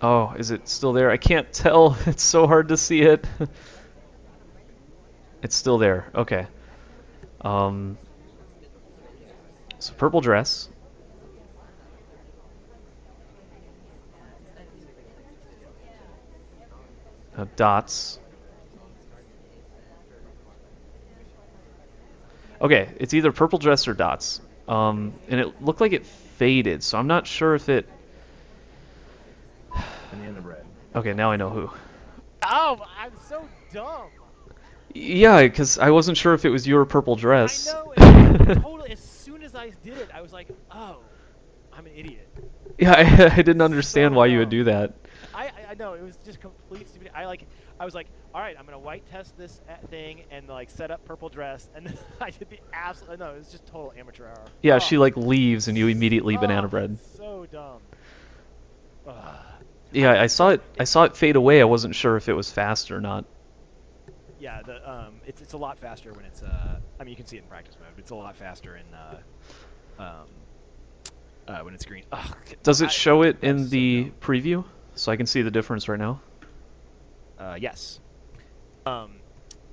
Oh, is it still there? I can't tell. It's so hard to see it. It's still there. Okay. So purple dress. Dots. Okay, it's either purple dress or dots. And it looked like it faded, so I'm not sure if it... And the end of red. Okay, now I know who. Oh, I'm so dumb. Yeah, because I wasn't sure if it was your purple dress. I know. Totally. As soon as I did it, I was like, "Oh, I'm an idiot." Yeah, I didn't understand So why you would dumb. do that. I know it was just complete stupidity. I was like, all right, I'm gonna white test this thing and like set up purple dress, and then I did the absolute. No, it was just total amateur hour. Yeah, Oh, she like leaves and you immediately banana bread. So dumb. Ugh. Yeah, I saw it fade away. I wasn't sure if it was fast or not. Yeah, it's a lot faster when it's I mean you can see it in practice mode, but it's a lot faster in when it's green. Ugh, Does it show it that was in so the dumb. preview so I can see the difference right now? Yes. The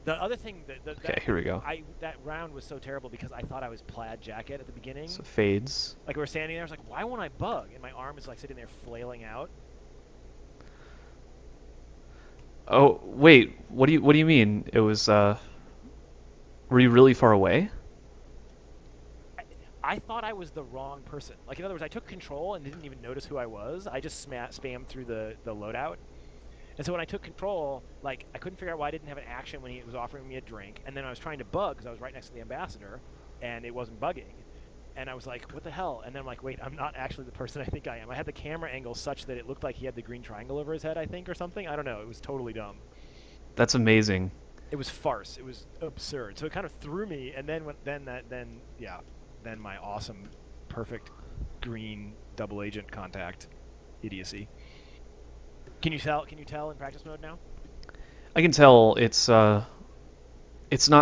other thing Okay, here we go. That round was so terrible because I thought I was plaid jacket at the beginning. So fades. Like we were standing there, I was like, why won't I bug? And my arm is like sitting there flailing out. Oh wait, what do you mean? It was were you really far away? I thought I was the wrong person. Like in other words, I took control and didn't even notice who I was. I just spammed through the loadout. And so when I took control, like I couldn't figure out why I didn't have an action when he was offering me a drink. And then I was trying to bug because I was right next to the ambassador, and it wasn't bugging. And I was like, what the hell? And then I'm like, wait, I'm not actually the person I think I am. I had the camera angle such that it looked like he had the green triangle over his head, I think, or something. I don't know. It was totally dumb. That's amazing. It was farce. It was absurd. So it kind of threw me. And then then my awesome, perfect green double agent contact idiocy. Can you tell? Can you tell in practice mode now? I can tell it's not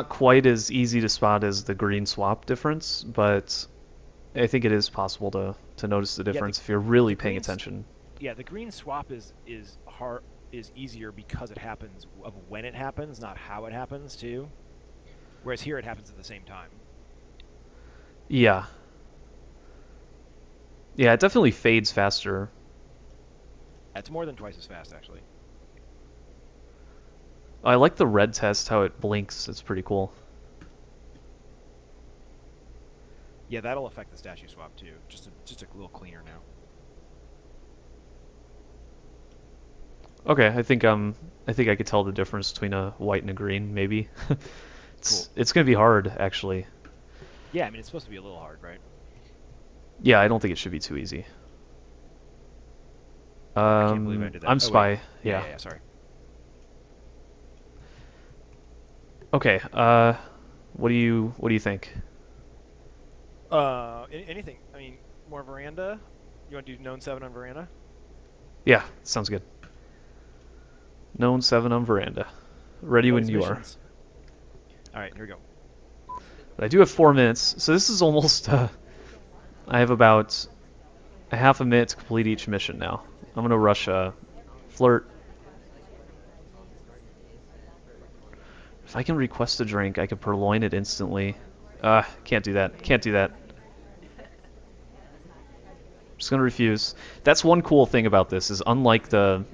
quite as easy to spot as the green swap difference, but I think it is possible to notice the difference if you're really paying attention. Yeah, the green swap is easier because it happens of when it happens, not how it happens too. Whereas here it happens at the same time. Yeah. Yeah, it definitely fades faster. It's more than twice as fast, actually. I like the red test, how it blinks. It's pretty cool. Yeah, that'll affect the statue swap too. Just a little cleaner now. Okay, I think I could tell the difference between a white and a green, maybe. It's gonna be hard, actually. Yeah, I mean it's supposed to be a little hard, right? Yeah, I don't think it should be too easy. I can't believe I did that. I'm Spy. Wait. Yeah. Yeah, sorry. Okay. What do you think? Anything. I mean, more veranda. You want to do known 7 on veranda? Yeah, sounds good. Known 7 on veranda. Ready when you are. All right, here we go. But I do have 4 minutes, so this is almost. I have about a half a minute to complete each mission now. I'm gonna rush flirt. If I can request a drink, I can purloin it instantly. Can't do that. Can't do that. Just gonna refuse. That's one cool thing about this is unlike the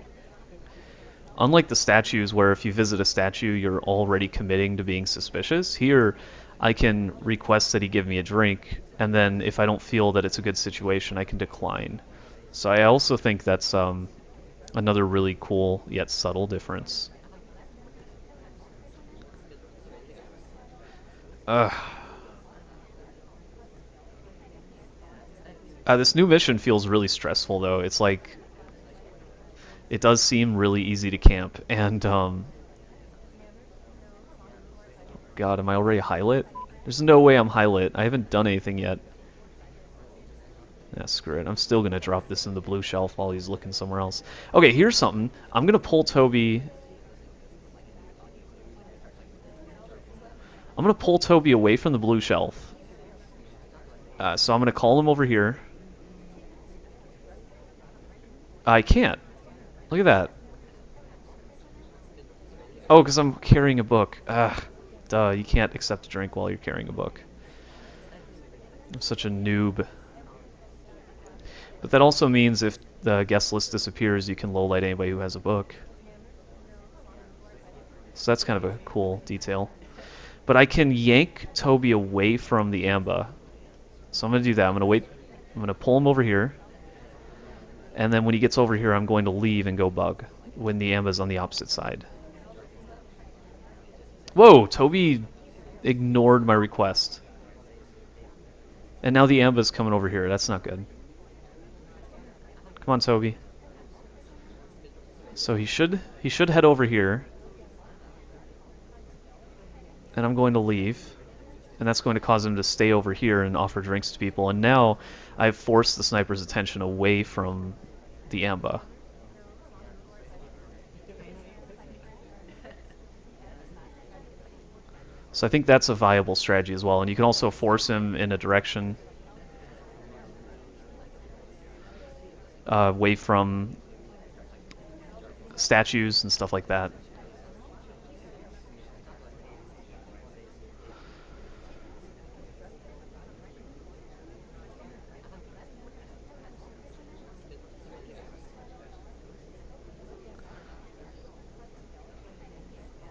statues where if you visit a statue you're already committing to being suspicious. Here I can request that he give me a drink, and then if I don't feel that it's a good situation I can decline. So I also think that's another really cool yet subtle difference. This new mission feels really stressful though. It's like it does seem really easy to camp, and God, am I already high lit? There's no way I'm high lit. I haven't done anything yet. Yeah, screw it. I'm still gonna drop this in the blue shelf while he's looking somewhere else. Okay, here's something. I'm gonna pull Toby. I'm gonna pull Toby away from the blue shelf. So I'm gonna call him over here. I can't. Look at that. Oh, because I'm carrying a book. Duh, you can't accept a drink while you're carrying a book. I'm such a noob. But that also means if the guest list disappears, you can lowlight anybody who has a book. So that's kind of a cool detail. But I can yank Toby away from the Amba. So I'm going to do that. I'm going to wait. I'm going to pull him over here. And then when he gets over here, I'm going to leave and go bug when the Amba's on the opposite side. Whoa, Toby ignored my request. And now the Amba's coming over here. That's not good. Come on, Toby. So he should head over here. And I'm going to leave. And that's going to cause him to stay over here and offer drinks to people. And now I've forced the sniper's attention away from the Amba. So I think that's a viable strategy as well. And you can also force him in a direction away from statues and stuff like that.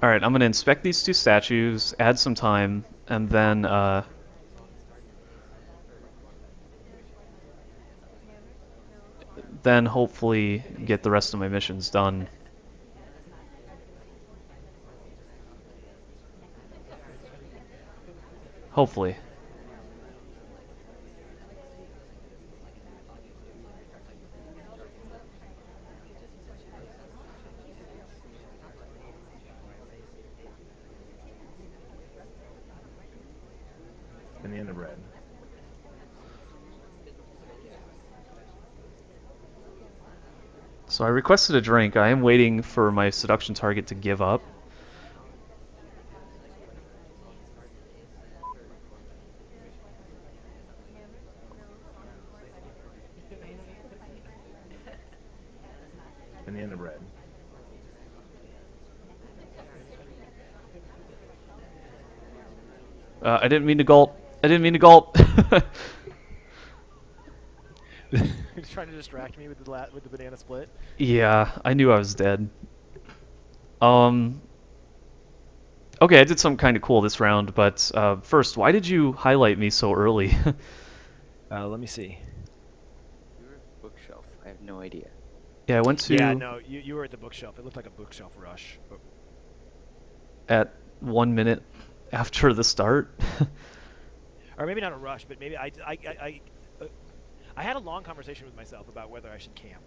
Alright, I'm going to inspect these 2 statues, add some time, and then hopefully get the rest of my missions done. Hopefully. In the end of red. So I requested a drink. I am waiting for my seduction target to give up. In the end of red. I didn't mean to gulp. I didn't mean to gulp. He's trying to distract me with the banana split. Yeah, I knew I was dead. Okay, I did something kind of cool this round, but first, why did you highlight me so early? Let me see. You were at the bookshelf. I have no idea. Yeah, I went to Yeah, no, you were at the bookshelf. It looked like a bookshelf rush. Oh. at 1 minute after the start. Or maybe not a rush, but maybe I had a long conversation with myself about whether I should camp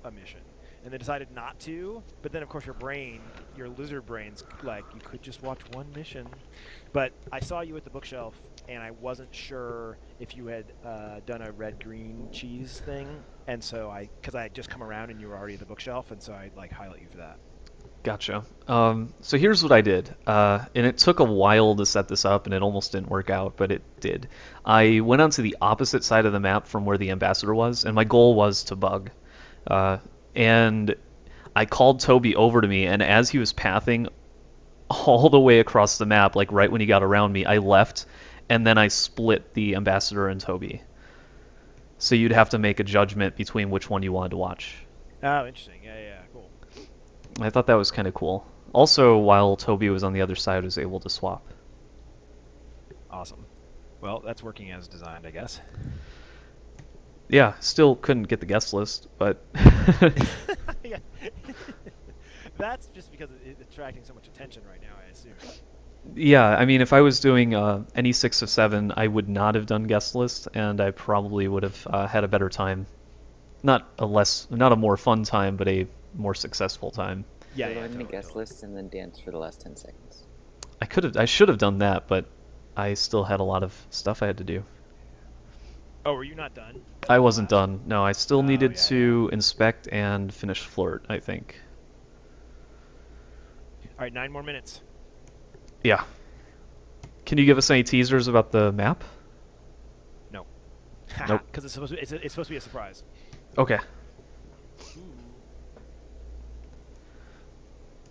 a mission, and then decided not to. But then, of course, your lizard brain's like, you could just watch one mission. But I saw you at the bookshelf, and I wasn't sure if you had done a red-green cheese thing, and so because I had just come around and you were already at the bookshelf, and so I'd like highlight you for that. Gotcha. So here's what I did, and it took a while to set this up, and it almost didn't work out, but it did. I went onto the opposite side of the map from where the ambassador was, and my goal was to bug. And I called Toby over to me, and as he was pathing all the way across the map, like right when he got around me, I left, and then I split the ambassador and Toby. So you'd have to make a judgment between which one you wanted to watch. Oh, interesting. Yeah, cool. I thought that was kind of cool. Also, while Toby was on the other side, I was able to swap. Awesome. Well, that's working as designed, I guess. Yeah, still couldn't get the guest list, but Yeah. That's just because it's attracting so much attention right now, I assume. yeah, I mean, if I was doing any 6 of 7, I would not have done guest list, and I probably would have had a better time. Not a more fun time, but a more successful time. Yeah, Fill yeah. in the Totally, guest totally. list and then dance for the last 10 seconds. I should have done that, but I still had a lot of stuff I had to do. Oh, were you not done? I wasn't done. No, I still Oh, needed yeah, to inspect and finish flirt, I think. All right, 9 more minutes. Yeah. Can you give us any teasers about the map? No. Nope. Because it's supposed to be a surprise. Okay.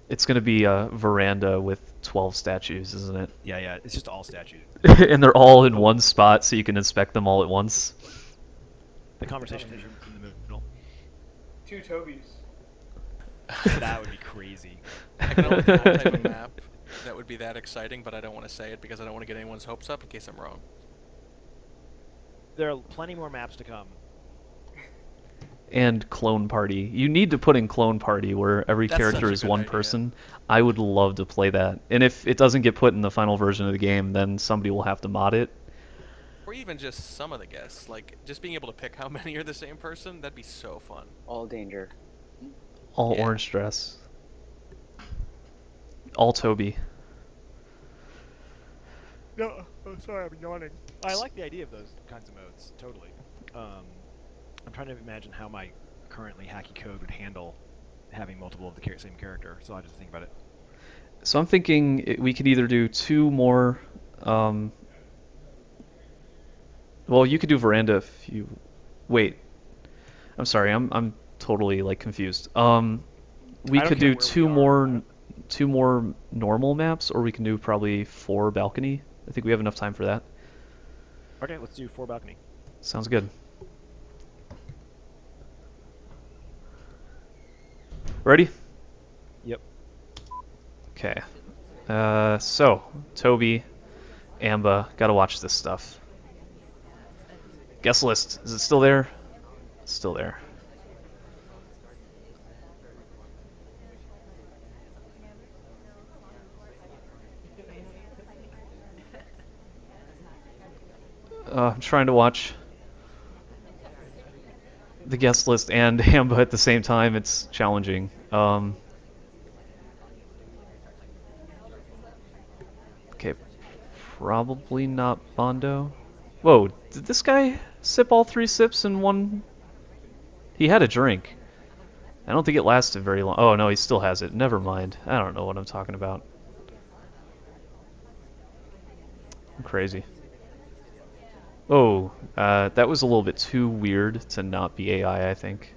It's going to be a veranda with 12 statues, isn't it? Yeah. It's just all statue. And they're all in one spot, so you can inspect them all at once. The conversation is in the middle. 2 Tobys. That would be crazy. I can only think of one type of map that would be that exciting, but I don't want to say it because I don't want to get anyone's hopes up in case I'm wrong. There are plenty more maps to come. And Clone Party. You need to put in Clone Party where every That's character such a is good one idea. person. I would love to play that. And if it doesn't get put in the final version of the game, then somebody will have to mod it. Or even just some of the guests. Like, just being able to pick how many are the same person, that'd be so fun. All danger. All Yeah. orange dress. All Toby. No, sorry, I'm yawning. I like the idea of those kinds of modes, totally. I'm trying to imagine how my currently hacky code would handle having multiple of the same character, so I just think about it. So I'm thinking we could either do 2 more. Well, you could do veranda if you. Wait. I'm sorry. I'm totally like confused. We I don't could care do where we are. two more normal maps, or we can do probably 4 balcony. I think we have enough time for that. Okay, let's do 4 balcony. Sounds good. Ready? Yep. Okay. So Toby, Amba, gotta watch this stuff. Guest list. Is it still there? It's still there. I'm trying to watch the guest list and Amba at the same time. It's challenging. Okay, probably not Bondo. Whoa, did this guy sip all 3 sips in one? He had a drink. I don't think it lasted very long. Oh no, he still has it. Never mind. I don't know what I'm talking about. I'm crazy. Oh, that was a little bit too weird to not be AI, I think.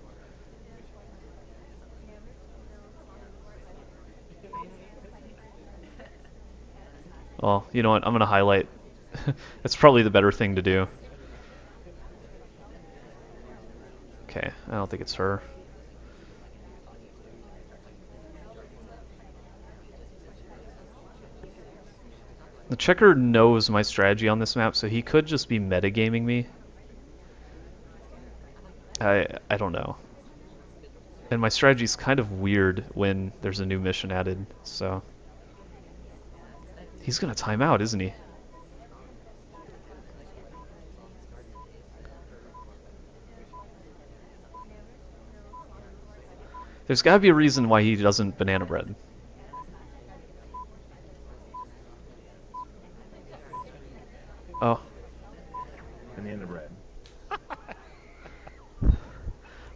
Well, you know what? I'm gonna highlight. That's probably the better thing to do. Okay, I don't think it's her. The checker knows my strategy on this map, so he could just be metagaming me. I don't know. And my strategy's kind of weird when there's a new mission added, so... He's gonna time out, isn't he? There's gotta be a reason why he doesn't banana bread. Oh. Banana bread.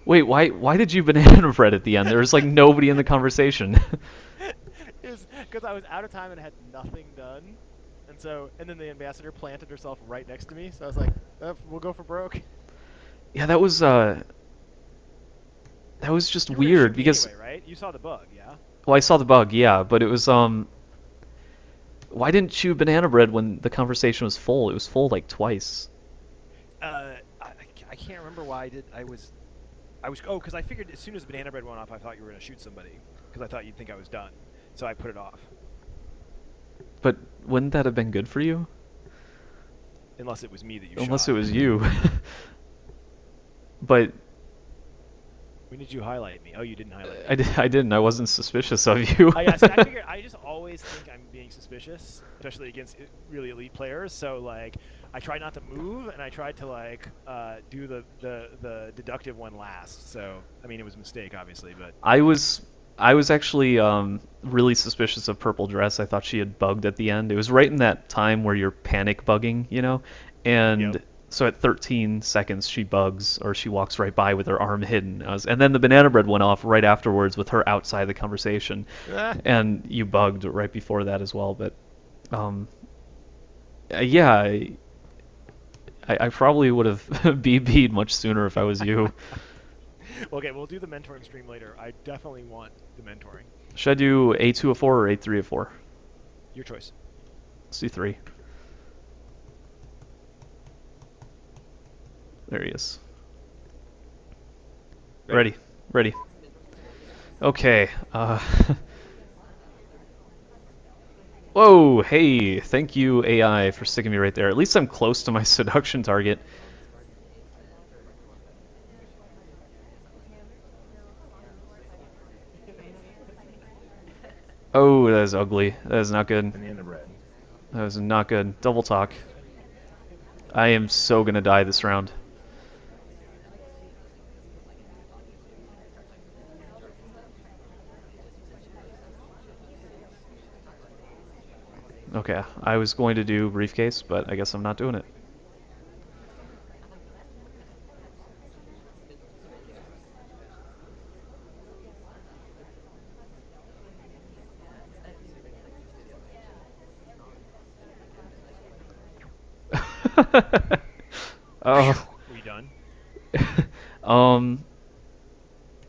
Wait, why did you banana bread at the end? There was like nobody in the conversation. It was because I was out of time and had nothing done, and then the ambassador planted herself right next to me, so I was like, we'll go for broke. Yeah, that was just You were gonna shoot weird me because anyway, right? You saw the bug, yeah? well, I saw the bug, yeah, but it was why didn't you banana bread when the conversation was full? It was full like twice. I can't remember why I did. Because I figured as soon as banana bread went off, I thought you were gonna shoot somebody because I thought you'd think I was done, so I put it off. But wouldn't that have been good for you? Unless it was me that you shot. Unless it was you. But When did you highlight me? Oh, you didn't highlight me. I didn't. I wasn't suspicious of you. I figured I just always think I'm being suspicious, especially against really elite players. So like, I tried not to move, and I tried to like do the deductive one last. So I mean, it was a mistake, obviously, but I was actually really suspicious of Purple Dress. I thought she had bugged at the end. It was right in that time where you're panic bugging, you know, and. Yep. So at 13 seconds, she bugs, or she walks right by with her arm hidden. And then the banana bread went off right afterwards with her outside the conversation. And you bugged right before that as well. But, yeah, I probably would have BB'd much sooner if I was you. Okay, we'll do the mentoring stream later. I definitely want the mentoring. Should I do A2 of 4 or A3 of 4? Your choice. Let's do 3. There he is. Ready. Okay. Whoa, hey, thank you AI for sticking me right there. At least I'm close to my seduction target. Oh, that is ugly. That is not good. Banana bread. That is not good. Double talk. I am so gonna die this round. Okay, I was going to do briefcase, but I guess I'm not doing it. Oh. Were you done?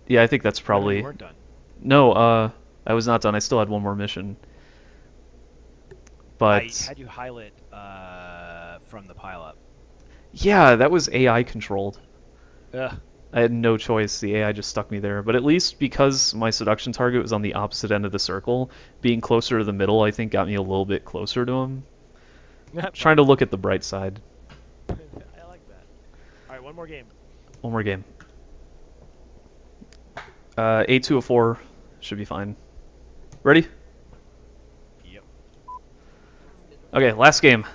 Yeah, I think that's probably. You weren't done. No, I was not done. I still had one more mission. But I had you highlight from the pileup. yeah, that was AI controlled. Ugh. I had no choice. The AI just stuck me there. But at least because my seduction target was on the opposite end of the circle, being closer to the middle, I think got me a little bit closer to him. Trying to look at the bright side. I like that. All right, one more game. One more game. A2 of 4 should be fine. Ready? Yep. Okay, last game.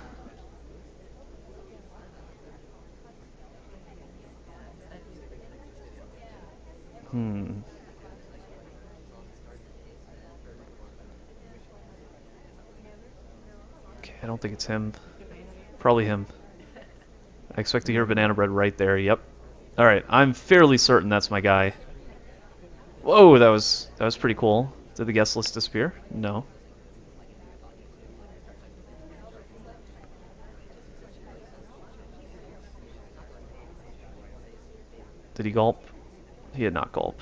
Okay, I don't think it's him. Probably him. I expect to hear banana bread right there. Yep. Alright, I'm fairly certain that's my guy. Whoa, that was pretty cool. Did the guest list disappear? No. Did he gulp? He did not gulp.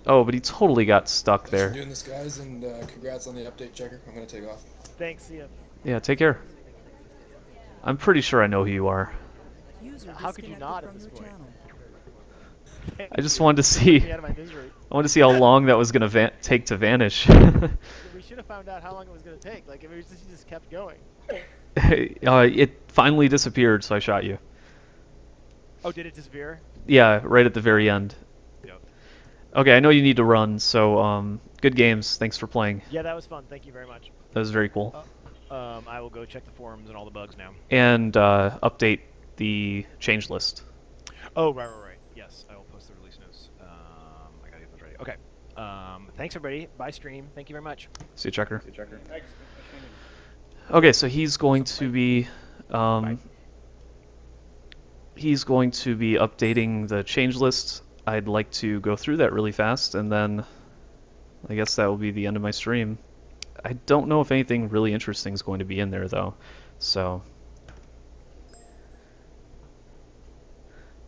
Oh, but he totally got stuck Thanks for there. doing this, guys, and congrats on the update, Checker. I'm gonna take off. Thanks. See ya. Yeah, take care. I'm pretty sure I know who you are. How could you not at this point? I just wanted to see. Me out of my misery. I wanted to see how long that was gonna take to vanish. We should have found out how long it was going to take. Like, if it was just kept going. It finally disappeared, so I shot you. Oh, did it disappear? Yeah, right at the very end. Yep. Okay, I know you need to run, so good games. Thanks for playing. Yeah, that was fun. Thank you very much. That was very cool. I will go check the forums and all the bugs now. And update the change list. Oh, right. Yes, I will post the release notes. I gotta get those ready. Okay. Thanks everybody. Bye stream. Thank you very much. See you, Checker. Thanks. Okay, so he's going to be updating the change list. I'd like to go through that really fast, and then I guess that will be the end of my stream. I don't know if anything really interesting is going to be in there though. So,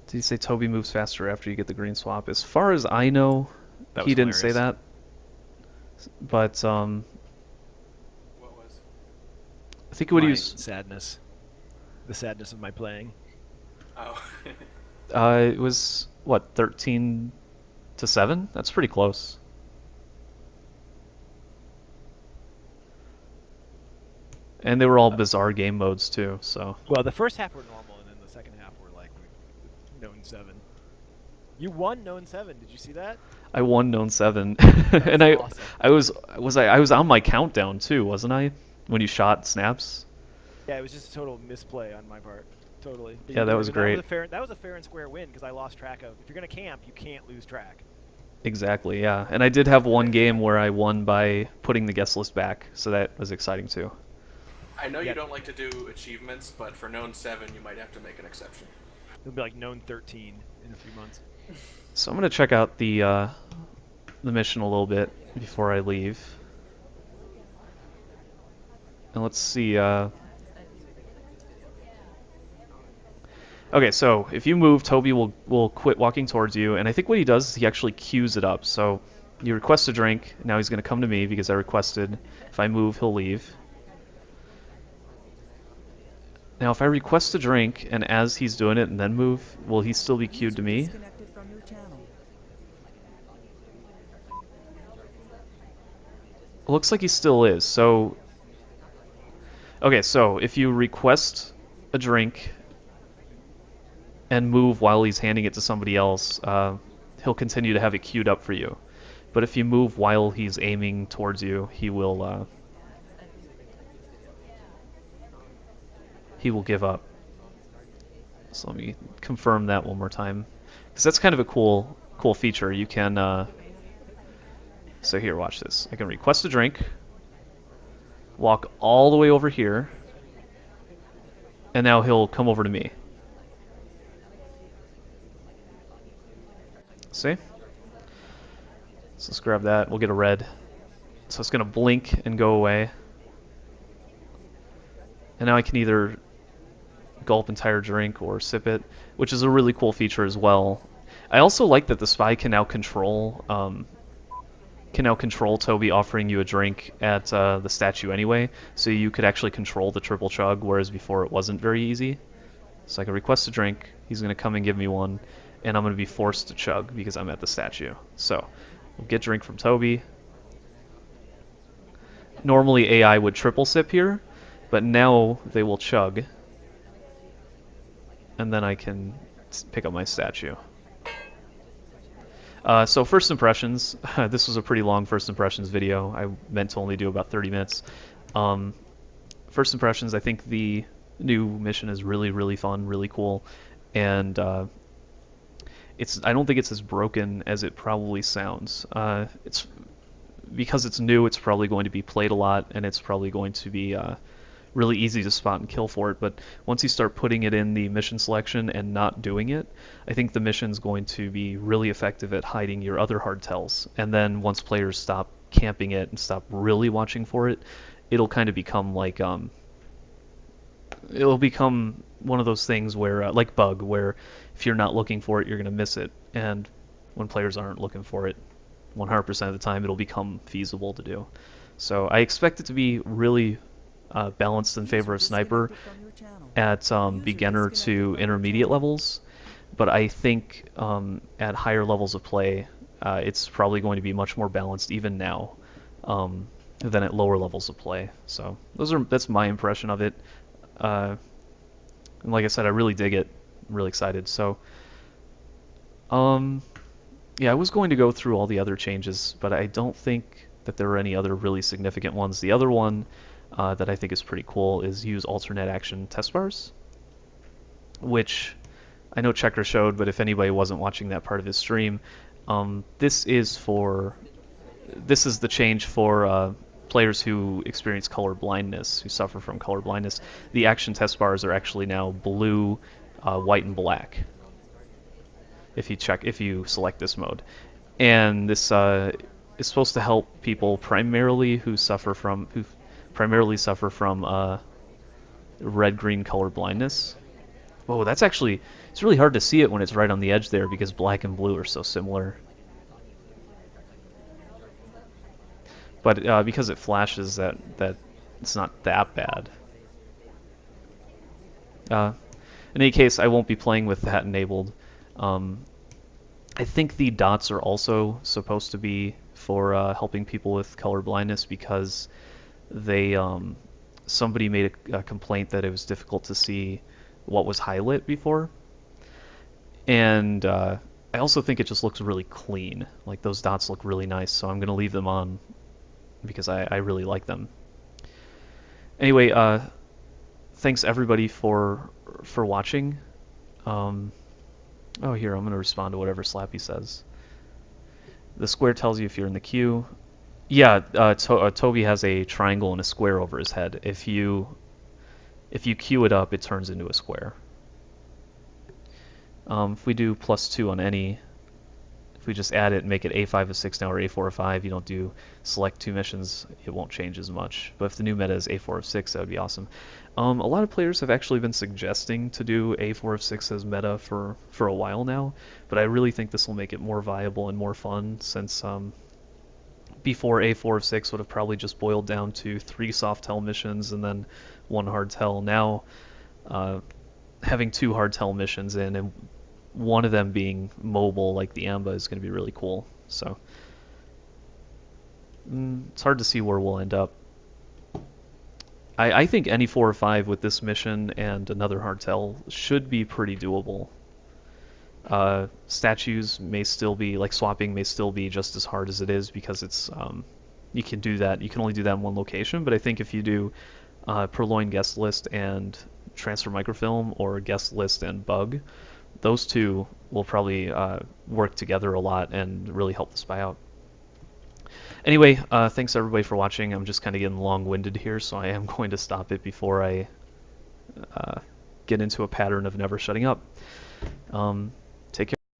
did he say Toby moves faster after you get the green swap? As far as I know, he didn't say that. But What was? I think what he My was. sadness. The sadness of my playing. Oh. It was what, 13 to 7? That's pretty close. And they were all bizarre game modes too, so. Well, the first half were normal, and then the second half were like known 7. You won known 7. Did you see that? I won known 7. And awesome. I was on my countdown too, wasn't I? When you shot snaps? Yeah, it was just a total misplay on my part. Totally. But Yeah, that was great. That was a fair and square win because I lost track of. If you're gonna camp, you can't lose track. Exactly, yeah. And I did have one game where I won by putting the guest list back, so that was exciting too. I know you don't like to do achievements, but for known 7, you might have to make an exception. It'll be like known 13 in a few months. So I'm gonna check out the mission a little bit before I leave. And let's see. Okay, so if you move, Toby will quit walking towards you, and I think what he does is he actually queues it up. So you request a drink, now he's gonna come to me because I requested. If I move, he'll leave. Now, if I request a drink, and as he's doing it and then move, will he still be queued to me? It looks like he still is. So, okay, so if you request a drink and move while he's handing it to somebody else, he'll continue to have it queued up for you. But if you move while he's aiming towards you, he will give up. So let me confirm that one more time, because that's kind of a cool feature. You can so here, watch this. I can request a drink, walk all the way over here, and now he'll come over to me. See? So let's grab that. We'll get a red. So it's gonna blink and go away. And now I can either gulp entire drink or sip it, which is a really cool feature as well. I also like that the spy can now control Toby offering you a drink at the statue anyway, so you could actually control the triple chug, whereas before it wasn't very easy. So I can request a drink, he's going to come and give me one, and I'm going to be forced to chug because I'm at the statue. So we'll get drink from Toby. Normally AI would triple sip here, but now they will chug. And then I can pick up my statue. So first impressions, this was a pretty long first impressions video. I meant to only do about 30 minutes. First impressions, I think the new mission is really, really fun, really cool. And I don't think it's as broken as it probably sounds. Because it's new, it's probably going to be played a lot, and it's probably going to be really easy to spot and kill for it. But once you start putting it in the mission selection and not doing it, I think the mission's going to be really effective at hiding your other hardtails. And then once players stop camping it and stop really watching for it, it'll kind of become like it'll become one of those things where like bug, where if you're not looking for it, you're going to miss it. And when players aren't looking for it, 100% of the time, it'll become feasible to do. So I expect it to be really balanced in favor of sniper at beginner to intermediate levels, but I think at higher levels of play, it's probably going to be much more balanced even now than at lower levels of play. So that's my impression of it. And like I said, I really dig it. I'm really excited. So, yeah, I was going to go through all the other changes, but I don't think that there are any other really significant ones. The other one that I think is pretty cool is use alternate action test bars, which I know Checker showed, but if anybody wasn't watching that part of his stream, this is the change for players who experience color blindness, who suffer from color blindness. The action test bars are actually now blue, white, and black. If you select this mode, and this is supposed to help people primarily suffer from red-green color blindness. Whoa, it's really hard to see it when it's right on the edge there because black and blue are so similar. But because it flashes, that it's not that bad. In any case, I won't be playing with that enabled. I think the dots are also supposed to be for helping people with color blindness because somebody made a complaint that it was difficult to see what was highlit before, and I also think it just looks really clean. Like those dots look really nice, so I'm gonna leave them on because I really like them. Anyway, thanks everybody for watching. Oh, here, I'm going to respond to whatever Slappy says. The square tells you if you're in the queue. Yeah, Toby has a triangle and a square over his head. If you queue it up, it turns into a square. If we do +2 on any, if we just add it and make it A5 of 6 now or A4 of 5, you don't do select 2 missions, it won't change as much. But if the new meta is A4 of 6, that would be awesome. A lot of players have actually been suggesting to do A4 of 6 as meta for a while now, but I really think this will make it more viable and more fun since before A4 of 6 would have probably just boiled down to 3 soft tell missions and then 1 hard tell. Now, having 2 hard tell missions in and one of them being mobile like the Amba is going to be really cool. So it's hard to see where we'll end up. I think any 4 or 5 with this mission and another hardtail should be pretty doable. Statues may still be, like swapping may still be just as hard as it is because it's you can do that. You can only do that in one location, but I think if you do Purloin Guest List and Transfer Microfilm or Guest List and Bug, those two will probably work together a lot and really help the spy out. Anyway, thanks everybody for watching. I'm just kind of getting long-winded here, so I am going to stop it before I get into a pattern of never shutting up.